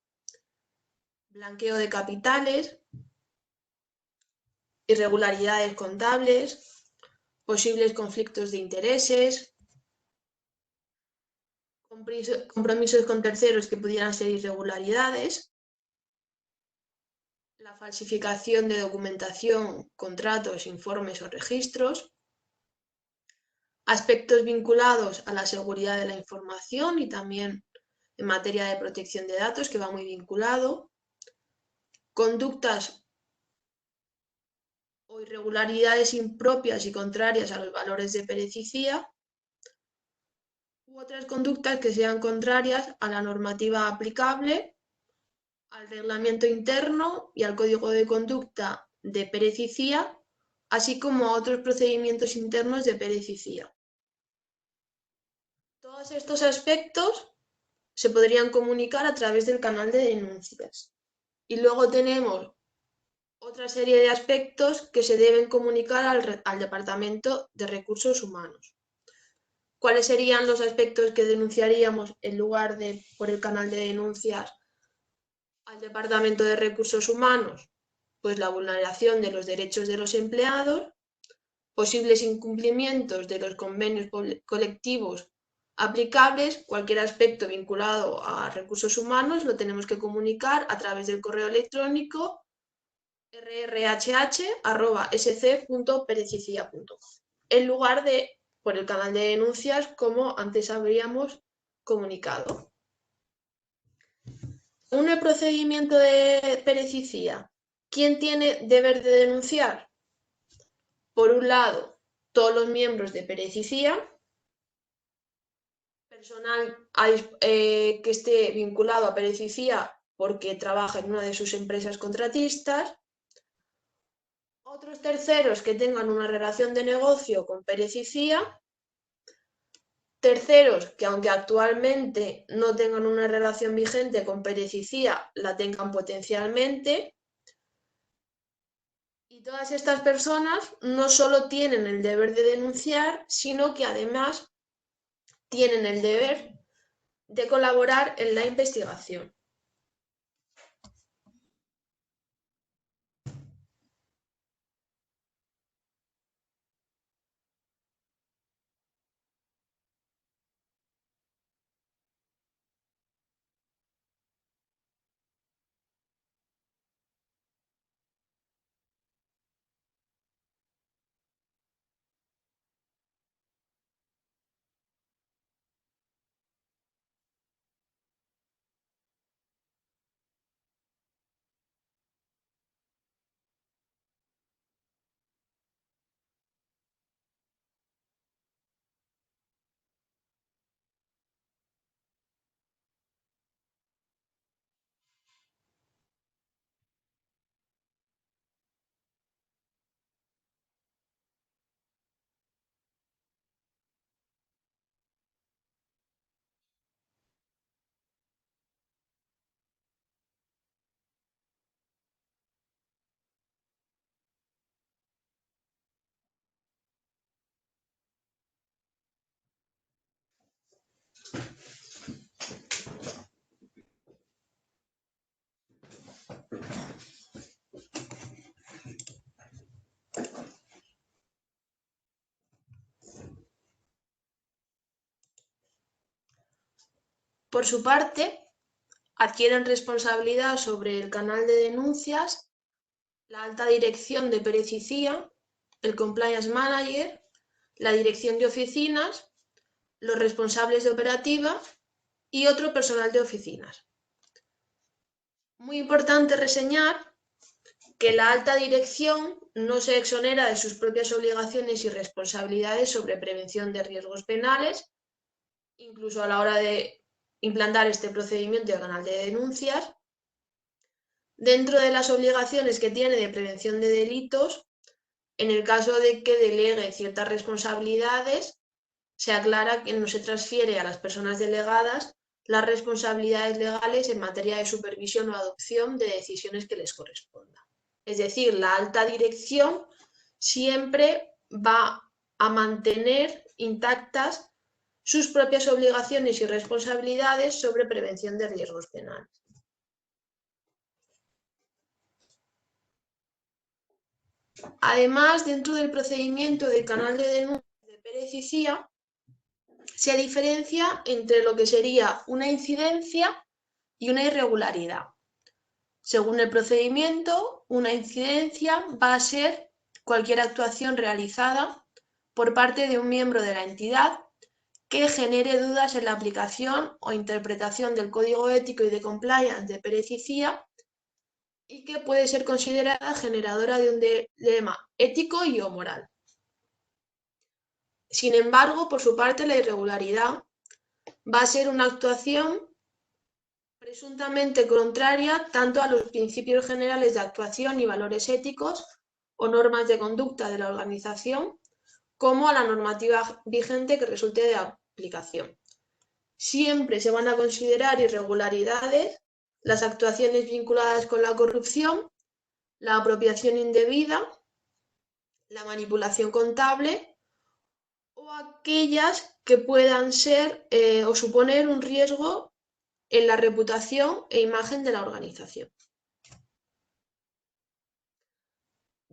blanqueo de capitales, irregularidades contables, posibles conflictos de intereses, compromisos con terceros que pudieran ser irregularidades, la falsificación de documentación, contratos, informes o registros, aspectos vinculados a la seguridad de la información y también en materia de protección de datos, que va muy vinculado, conductas o irregularidades impropias y contrarias a los valores de Pérez y Cía, u otras conductas que sean contrarias a la normativa aplicable, al reglamento interno y al código de conducta de Pérez y Cía, así como a otros procedimientos internos de Pérez y Cía. Todos estos aspectos se podrían comunicar a través del canal de denuncias. Y luego tenemos otra serie de aspectos que se deben comunicar al Departamento de Recursos Humanos. ¿Cuáles serían los aspectos que denunciaríamos en lugar de por el canal de denuncias al Departamento de Recursos Humanos? Pues la vulneración de los derechos de los empleados, posibles incumplimientos de los convenios colectivos aplicables, cualquier aspecto vinculado a recursos humanos lo tenemos que comunicar a través del correo electrónico rrhh@sc.perecicia.com, en lugar de por el canal de denuncias como antes habríamos comunicado. En el procedimiento de Pérez y Cía, ¿quién tiene deber de denunciar? Por un lado, todos los miembros de Pérez y Cía, personal que esté vinculado a Pérez y Cía porque trabaja en una de sus empresas contratistas, otros terceros que tengan una relación de negocio con Pérez y Cía, terceros que aunque actualmente no tengan una relación vigente con Pérez y Cía, la tengan potencialmente. Y todas estas personas no solo tienen el deber de denunciar, sino que además tienen el deber de colaborar en la investigación. Por su parte, adquieren responsabilidad sobre el canal de denuncias la alta dirección de Pérez y Cía, el compliance manager, la dirección de oficinas, los responsables de operativa y otro personal de oficinas. Muy importante reseñar que la alta dirección no se exonera de sus propias obligaciones y responsabilidades sobre prevención de riesgos penales, incluso a la hora de implantar este procedimiento de canal de denuncias. Dentro de las obligaciones que tiene de prevención de delitos, en el caso de que delegue ciertas responsabilidades, se aclara que no se transfiere a las personas delegadas las responsabilidades legales en materia de supervisión o adopción de decisiones que les correspondan. Es decir, la alta dirección siempre va a mantener intactas sus propias obligaciones y responsabilidades sobre prevención de riesgos penales. Además, dentro del procedimiento del canal de denuncia de Pérez y Cía, se diferencia entre lo que sería una incidencia y una irregularidad. Según el procedimiento, una incidencia va a ser cualquier actuación realizada por parte de un miembro de la entidad que genere dudas en la aplicación o interpretación del Código Ético y de Compliance de Pérez y Cía y que puede ser considerada generadora de un dilema ético y o moral. Sin embargo, por su parte, la irregularidad va a ser una actuación presuntamente contraria tanto a los principios generales de actuación y valores éticos o normas de conducta de la organización, como a la normativa vigente que resulte de aplicación. Siempre se van a considerar irregularidades las actuaciones vinculadas con la corrupción, la apropiación indebida, la manipulación contable o aquellas que puedan ser o suponer un riesgo en la reputación e imagen de la organización.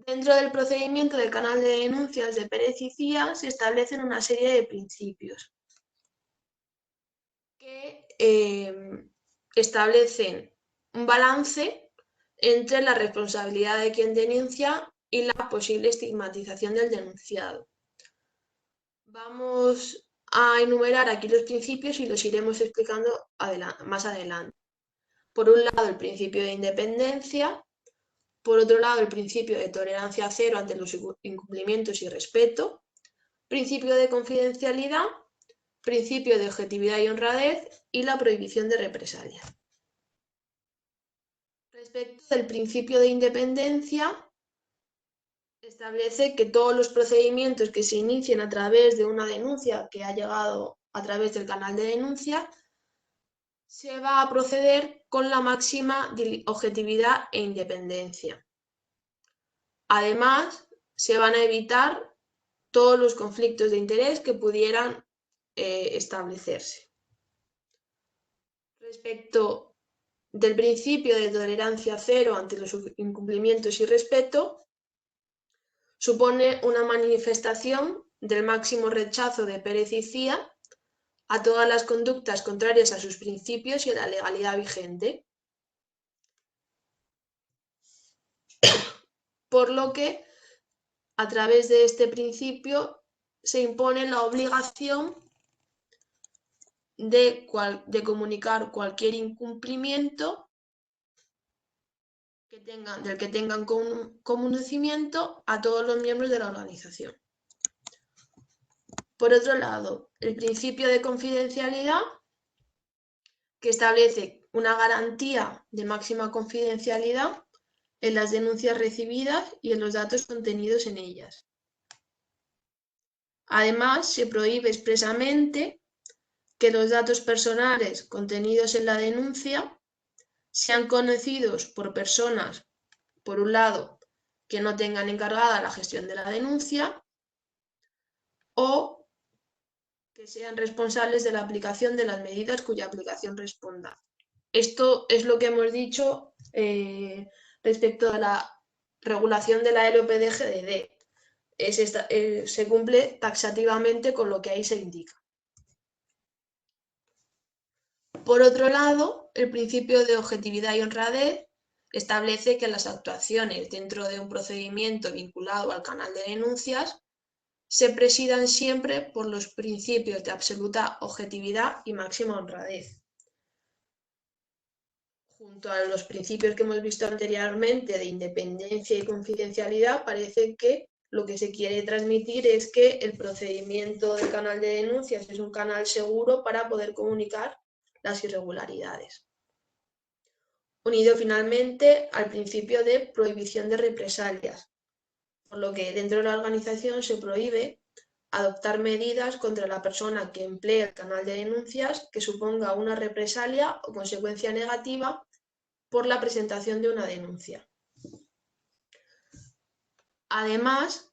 Dentro del procedimiento del canal de denuncias de Pérez y Cía se establecen una serie de principios que establecen un balance entre la responsabilidad de quien denuncia y la posible estigmatización del denunciado. Vamos a enumerar aquí los principios y los iremos explicando más adelante. Por un lado, el principio de independencia. Por otro lado, el principio de tolerancia cero ante los incumplimientos y respeto. Principio de confidencialidad. Principio de objetividad y honradez y la prohibición de represalias. Respecto del principio de independencia, establece que todos los procedimientos que se inicien a través de una denuncia que ha llegado a través del canal de denuncia, se va a proceder con la máxima objetividad e independencia. Además, se van a evitar todos los conflictos de interés que pudieran establecerse. Respecto del principio de tolerancia cero ante los incumplimientos y respeto, supone una manifestación del máximo rechazo de Pérez y Cía a todas las conductas contrarias a sus principios y a la legalidad vigente, por lo que a través de este principio se impone la obligación de comunicar cualquier incumplimiento del que tengan conocimiento a todos los miembros de la organización. Por otro lado, el principio de confidencialidad, que establece una garantía de máxima confidencialidad en las denuncias recibidas y en los datos contenidos en ellas. Además, se prohíbe expresamente que los datos personales contenidos en la denuncia sean conocidos por personas, por un lado, que no tengan encargada la gestión de la denuncia o que sean responsables de la aplicación de las medidas cuya aplicación responda. Esto es lo que hemos dicho respecto a la regulación de la LOPD-GDD. Se cumple taxativamente con lo que ahí se indica. Por otro lado, el principio de objetividad y honradez establece que las actuaciones dentro de un procedimiento vinculado al canal de denuncias se presidan siempre por los principios de absoluta objetividad y máxima honradez. Junto a los principios que hemos visto anteriormente de independencia y confidencialidad, parece que lo que se quiere transmitir es que el procedimiento del canal de denuncias es un canal seguro para poder comunicar las irregularidades. Unido finalmente al principio de prohibición de represalias, por lo que dentro de la organización se prohíbe adoptar medidas contra la persona que emplee el canal de denuncias que suponga una represalia o consecuencia negativa por la presentación de una denuncia. Además,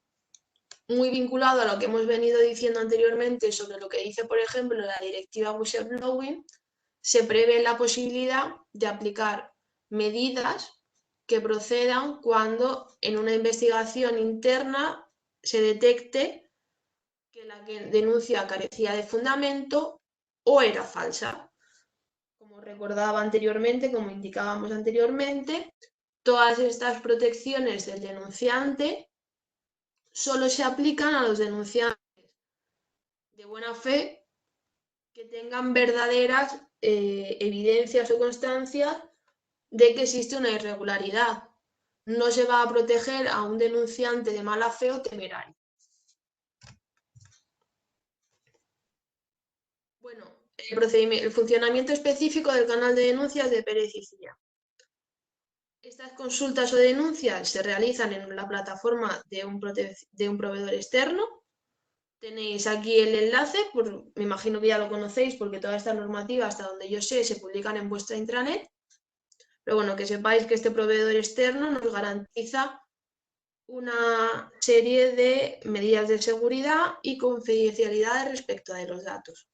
muy vinculado a lo que hemos venido diciendo anteriormente sobre lo que dice, por ejemplo, la directiva whistleblowing, se prevé la posibilidad de aplicar medidas que procedan cuando en una investigación interna se detecte que la denuncia carecía de fundamento o era falsa. Como recordaba anteriormente, como indicábamos anteriormente, todas estas protecciones del denunciante solo se aplican a los denunciantes de buena fe que tengan verdaderas evidencias o constancias de que existe una irregularidad. No se va a proteger a un denunciante de mala fe o temerario. Bueno, el funcionamiento específico del canal de denuncias de Pérez y Cía. Estas consultas o denuncias se realizan en la plataforma de un proveedor externo. Tenéis aquí el enlace, me imagino que ya lo conocéis porque toda esta normativa, hasta donde yo sé, se publican en vuestra intranet. Pero bueno, que sepáis que este proveedor externo nos garantiza una serie de medidas de seguridad y confidencialidad respecto de los datos.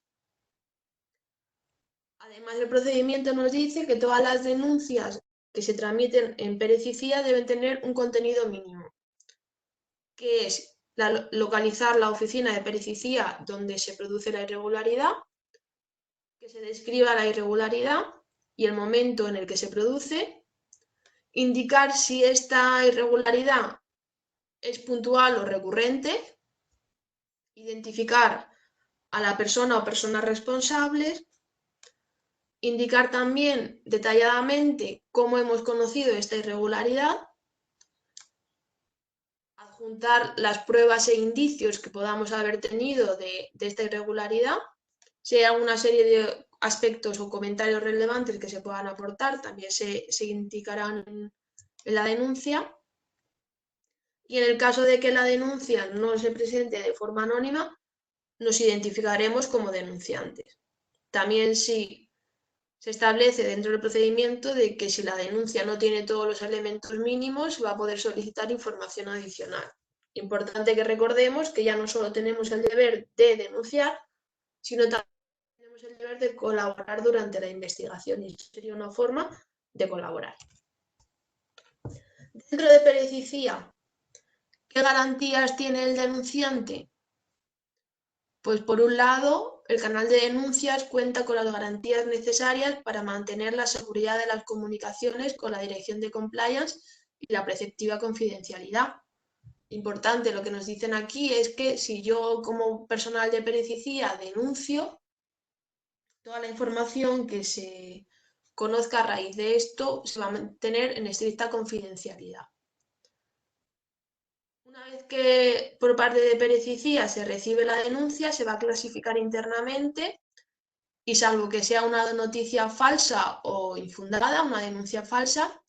Además, el procedimiento nos dice que todas las denuncias que se tramiten en Pérez y Cía deben tener un contenido mínimo, que es localizar la oficina de Pérez y Cía donde se produce la irregularidad, que se describa la irregularidad y el momento en el que se produce, indicar si esta irregularidad es puntual o recurrente, identificar a la persona o personas responsables, indicar también detalladamente cómo hemos conocido esta irregularidad, adjuntar las pruebas e indicios que podamos haber tenido de esta irregularidad, si hay alguna serie de aspectos o comentarios relevantes que se puedan aportar, también se indicarán en la denuncia. Y en el caso de que la denuncia no se presente de forma anónima, nos identificaremos como denunciantes. También si se establece dentro del procedimiento de que si la denuncia no tiene todos los elementos mínimos, va a poder solicitar información adicional. Importante que recordemos que ya no solo tenemos el deber de denunciar, sino también tenemos el deber de colaborar durante la investigación, y eso sería una forma de colaborar. Dentro de Pérez y Cía, ¿qué garantías tiene el denunciante? Pues por un lado, el canal de denuncias cuenta con las garantías necesarias para mantener la seguridad de las comunicaciones con la Dirección de Compliance y la preceptiva confidencialidad. Importante, lo que nos dicen aquí es que si yo como personal de Pérez y Cía denuncio, toda la información que se conozca a raíz de esto se va a mantener en estricta confidencialidad. Una vez que por parte de Pérez y Cía se recibe la denuncia, se va a clasificar internamente y salvo que sea una noticia falsa o infundada, una denuncia falsa,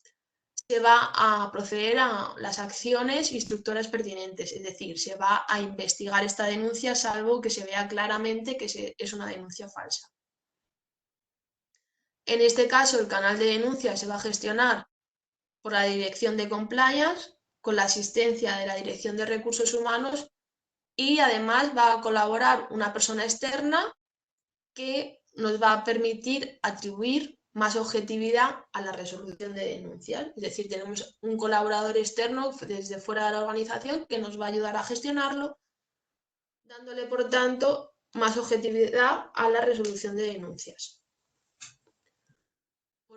se va a proceder a las acciones instructoras pertinentes, es decir, se va a investigar esta denuncia salvo que se vea claramente que es una denuncia falsa. En este caso, el canal de denuncia se va a gestionar por la Dirección de Compliance, con la asistencia de la Dirección de Recursos Humanos y además va a colaborar una persona externa que nos va a permitir atribuir más objetividad a la resolución de denuncias. Es decir, tenemos un colaborador externo desde fuera de la organización que nos va a ayudar a gestionarlo, dándole, por tanto, más objetividad a la resolución de denuncias.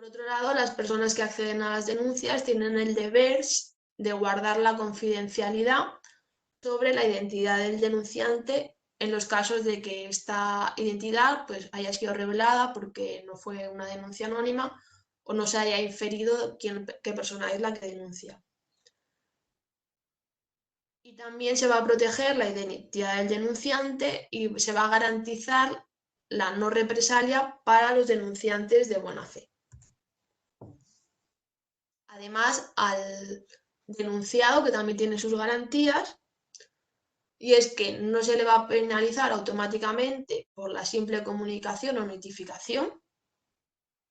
Por otro lado, las personas que acceden a las denuncias tienen el deber de guardar la confidencialidad sobre la identidad del denunciante en los casos de que esta identidad pues, haya sido revelada porque no fue una denuncia anónima o no se haya inferido qué persona es la que denuncia. Y también se va a proteger la identidad del denunciante y se va a garantizar la no represalia para los denunciantes de buena fe. Además, al denunciado, que también tiene sus garantías, y es que no se le va a penalizar automáticamente por la simple comunicación o notificación.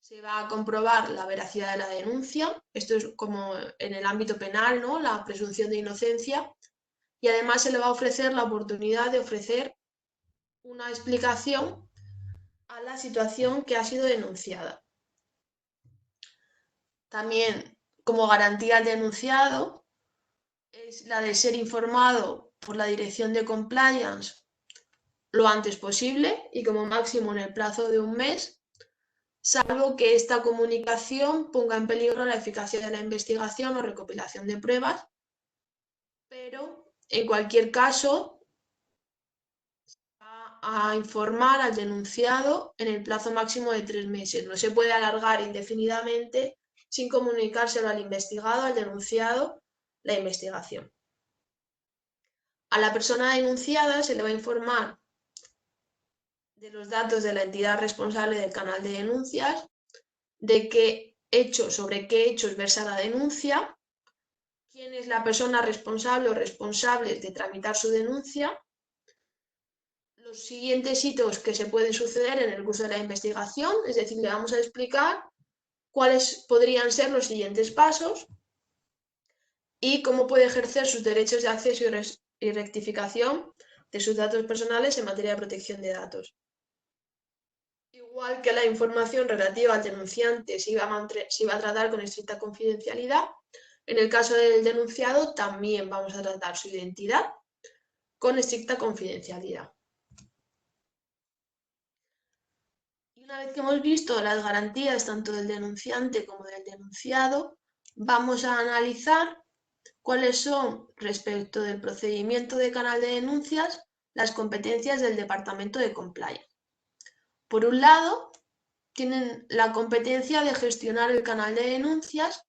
Se va a comprobar la veracidad de la denuncia. Esto es como en el ámbito penal, ¿no? La presunción de inocencia. Y además se le va a ofrecer la oportunidad de ofrecer una explicación a la situación que ha sido denunciada. También, como garantía al denunciado, es la de ser informado por la Dirección de Compliance lo antes posible y como máximo en el plazo de un mes, salvo que esta comunicación ponga en peligro la eficacia de la investigación o recopilación de pruebas, pero en cualquier caso va a informar al denunciado en el plazo máximo de 3 meses. No se puede alargar indefinidamente sin comunicárselo al investigado, al denunciado, la investigación. A la persona denunciada se le va a informar de los datos de la entidad responsable del canal de denuncias, de sobre qué hechos versa la denuncia, quién es la persona responsable o responsables de tramitar su denuncia, los siguientes hitos que se pueden suceder en el curso de la investigación, es decir, le vamos a explicar cuáles podrían ser los siguientes pasos y cómo puede ejercer sus derechos de acceso y rectificación de sus datos personales en materia de protección de datos. Igual que la información relativa al denunciante se iba a tratar con estricta confidencialidad, en el caso del denunciado también vamos a tratar su identidad con estricta confidencialidad. Y una vez que hemos visto las garantías tanto del denunciante como del denunciado, vamos a analizar cuáles son, respecto del procedimiento de canal de denuncias, las competencias del Departamento de Compliance. Por un lado, tienen la competencia de gestionar el canal de denuncias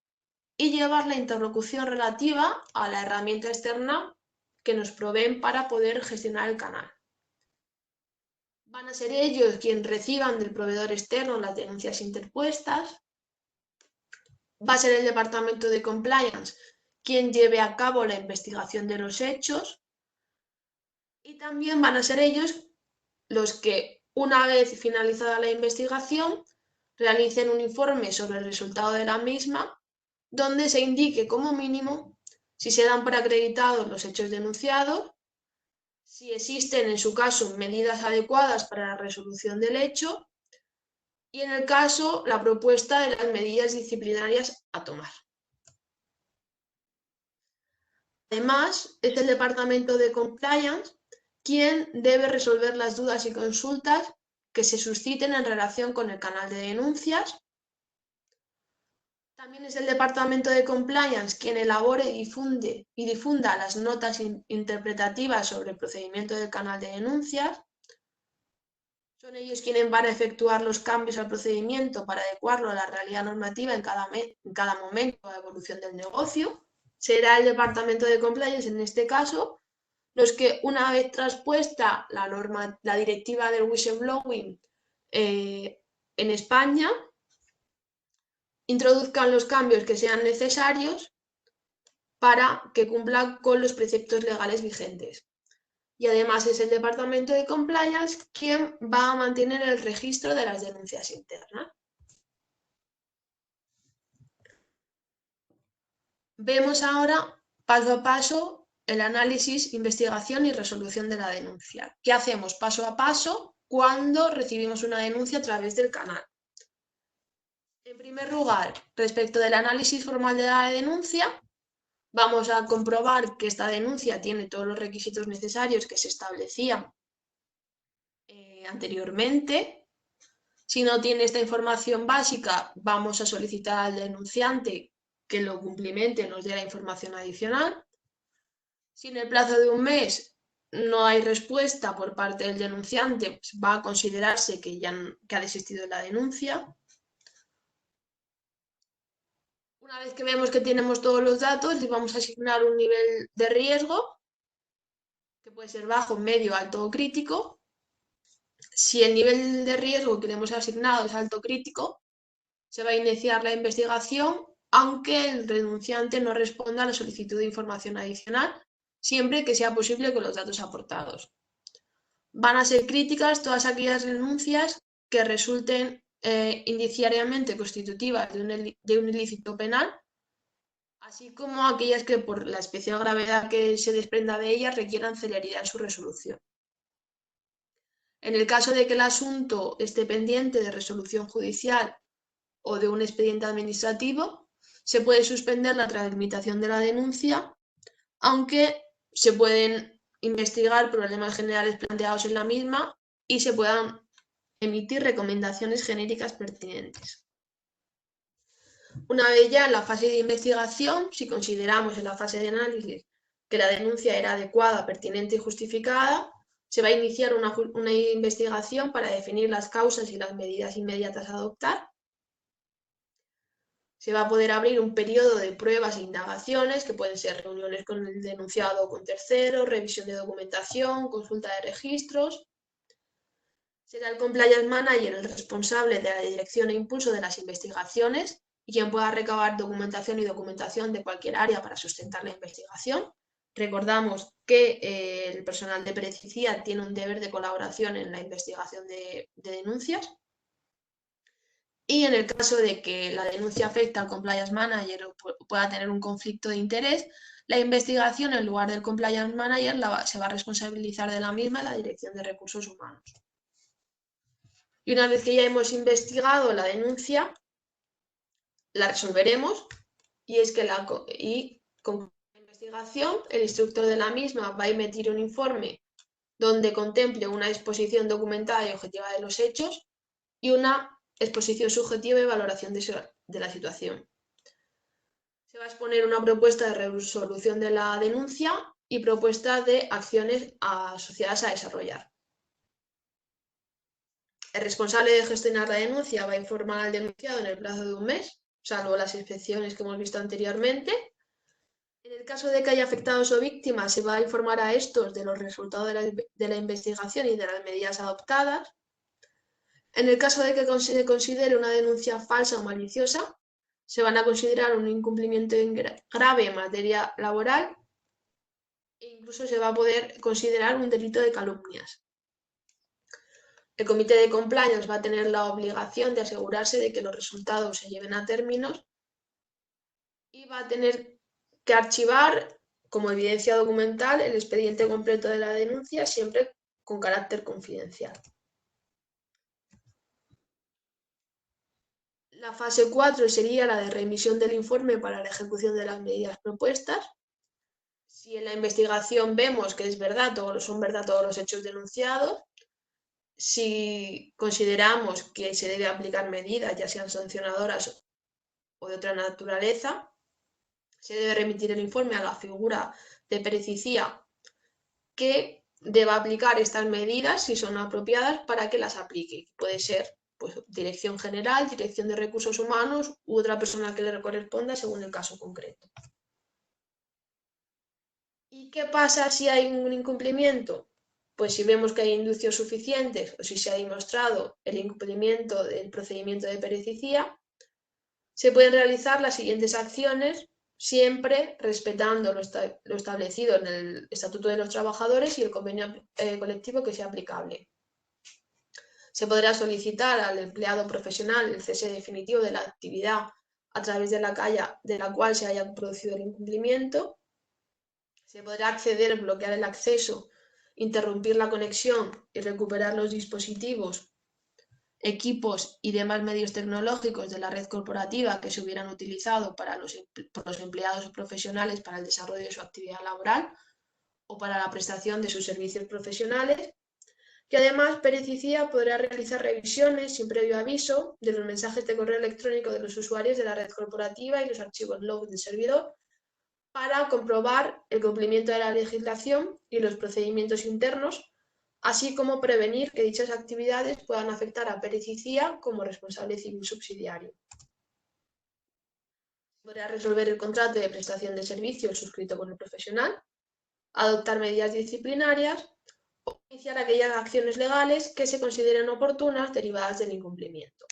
y llevar la interlocución relativa a la herramienta externa que nos proveen para poder gestionar el canal. Van a ser ellos quienes reciban del proveedor externo las denuncias interpuestas. Va a ser el Departamento de Compliance quien lleve a cabo la investigación de los hechos. Y también van a ser ellos los que, una vez finalizada la investigación, realicen un informe sobre el resultado de la misma, donde se indique como mínimo si se dan por acreditados los hechos denunciados, si existen en su caso medidas adecuadas para la resolución del hecho y en el caso la propuesta de las medidas disciplinarias a tomar. Además, es el Departamento de Compliance quien debe resolver las dudas y consultas que se susciten en relación con el canal de denuncias. También es el Departamento de Compliance quien elabore y difunda las notas interpretativas sobre el procedimiento del canal de denuncias. Son ellos quienes van a efectuar los cambios al procedimiento para adecuarlo a la realidad normativa en cada momento de la evolución del negocio. Será el Departamento de Compliance, en este caso, los que, una vez traspuesta la directiva del whistleblowing en España, introduzcan los cambios que sean necesarios para que cumplan con los preceptos legales vigentes. Y además es el Departamento de Compliance quien va a mantener el registro de las denuncias internas. Vemos ahora, paso a paso, el análisis, investigación y resolución de la denuncia. ¿Qué hacemos paso a paso cuando recibimos una denuncia a través del canal? En primer lugar, respecto del análisis formal de la denuncia, vamos a comprobar que esta denuncia tiene todos los requisitos necesarios que se establecían anteriormente. Si no tiene esta información básica, vamos a solicitar al denunciante que lo cumplimente, nos dé la información adicional. Si en el plazo de un mes no hay respuesta por parte del denunciante, pues va a considerarse que ha desistido de la denuncia. Una vez que vemos que tenemos todos los datos, le vamos a asignar un nivel de riesgo, que puede ser bajo, medio, alto o crítico. Si el nivel de riesgo que le hemos asignado es alto crítico, se va a iniciar la investigación, aunque el denunciante no responda a la solicitud de información adicional, siempre que sea posible con los datos aportados. Van a ser críticas todas aquellas denuncias que resulten indiciariamente constitutivas de un ilícito penal, así como aquellas que por la especial gravedad que se desprenda de ellas requieran celeridad en su resolución. En el caso de que el asunto esté pendiente de resolución judicial o de un expediente administrativo, se puede suspender la tramitación de la denuncia, aunque se pueden investigar problemas generales planteados en la misma y se puedan emitir recomendaciones genéricas pertinentes. Una vez ya en la fase de investigación, si consideramos en la fase de análisis que la denuncia era adecuada, pertinente y justificada, se va a iniciar una investigación para definir las causas y las medidas inmediatas a adoptar. Se va a poder abrir un periodo de pruebas e indagaciones, que pueden ser reuniones con el denunciado o con terceros, revisión de documentación, consulta de registros. Será el compliance manager el responsable de la dirección e impulso de las investigaciones y quien pueda recabar documentación de cualquier área para sustentar la investigación. Recordamos que el personal de Perecía tiene un deber de colaboración en la investigación de denuncias. Y en el caso de que la denuncia afecte al compliance manager o pueda tener un conflicto de interés, la investigación en lugar del compliance manager se va a responsabilizar de la misma la Dirección de Recursos Humanos. Y una vez que ya hemos investigado la denuncia, la resolveremos, y es que con la investigación el instructor de la misma va a emitir un informe donde contemple una exposición documentada y objetiva de los hechos y una exposición subjetiva y valoración de la situación. Se va a exponer una propuesta de resolución de la denuncia y propuestas de acciones asociadas a desarrollar. El responsable de gestionar la denuncia va a informar al denunciado en el plazo de un mes, salvo las excepciones que hemos visto anteriormente. En el caso de que haya afectados o víctimas, se va a informar a estos de los resultados de la investigación y de las medidas adoptadas. En el caso de que se considere una denuncia falsa o maliciosa, se van a considerar un incumplimiento grave en materia laboral e incluso se va a poder considerar un delito de calumnias. El comité de compliance va a tener la obligación de asegurarse de que los resultados se lleven a términos y va a tener que archivar como evidencia documental el expediente completo de la denuncia, siempre con carácter confidencial. La fase 4 sería la de remisión del informe para la ejecución de las medidas propuestas. Si en la investigación vemos que es verdad, son verdad todos los hechos denunciados, si consideramos que se debe aplicar medidas, ya sean sancionadoras o de otra naturaleza, se debe remitir el informe a la figura de Perecía que deba aplicar estas medidas si son apropiadas para que las aplique. Puede ser pues, Dirección General, Dirección de Recursos Humanos u otra persona que le corresponda según el caso concreto. ¿Y qué pasa si hay un incumplimiento? Pues si vemos que hay indicios suficientes o si se ha demostrado el incumplimiento del procedimiento de Perecía, se pueden realizar las siguientes acciones, siempre respetando lo establecido en el Estatuto de los Trabajadores y el convenio colectivo que sea aplicable. Se podrá solicitar al empleado profesional el cese definitivo de la actividad a través de la cual se haya producido el incumplimiento. Se podrá acceder, bloquear el acceso, interrumpir la conexión y recuperar los dispositivos, equipos y demás medios tecnológicos de la red corporativa que se hubieran utilizado por los empleados o profesionales para el desarrollo de su actividad laboral o para la prestación de sus servicios profesionales. que además Pérez y Cía podrá realizar revisiones sin previo aviso de los mensajes de correo electrónico de los usuarios de la red corporativa y los archivos log del servidor para comprobar el cumplimiento de la legislación y los procedimientos internos, así como prevenir que dichas actividades puedan afectar a Pérez y Cía como responsable civil subsidiario. Podrá resolver el contrato de prestación de servicios suscrito con el profesional, adoptar medidas disciplinarias o iniciar aquellas acciones legales que se consideren oportunas derivadas del incumplimiento.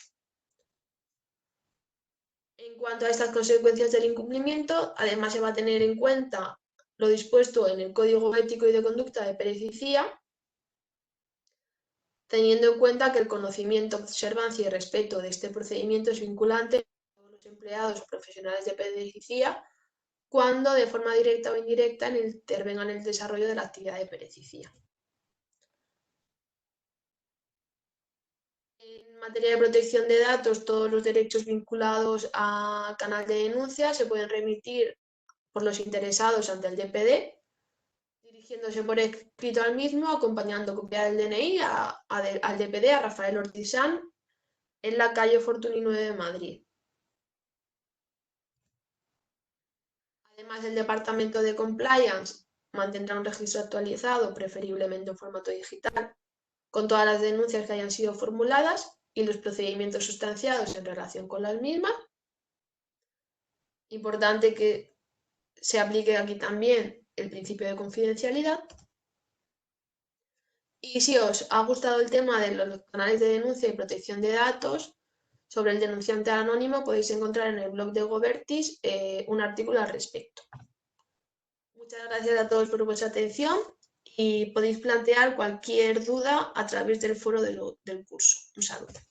En cuanto a estas consecuencias del incumplimiento, además se va a tener en cuenta lo dispuesto en el Código Ético y de Conducta de Pérez y Cía, teniendo en cuenta que el conocimiento, observancia y respeto de este procedimiento es vinculante a todos los empleados profesionales de Pérez y Cía cuando de forma directa o indirecta intervengan en el desarrollo de la actividad de Pérez y Cía. En materia de protección de datos, todos los derechos vinculados al canal de denuncia se pueden remitir por los interesados ante el DPD, dirigiéndose por escrito al mismo, acompañando copia del DNI al DPD, a Rafael Ortizán, en la calle Fortuny 9 de Madrid. Además, el Departamento de Compliance mantendrá un registro actualizado, preferiblemente en formato digital, con todas las denuncias que hayan sido formuladas y los procedimientos sustanciados en relación con las mismas. Importante que se aplique aquí también el principio de confidencialidad. Y si os ha gustado el tema de los canales de denuncia y protección de datos sobre el denunciante anónimo, podéis encontrar en el blog de Gobertis un artículo al respecto. Muchas gracias a todos por vuestra atención y podéis plantear cualquier duda a través del foro del curso. Un saludo.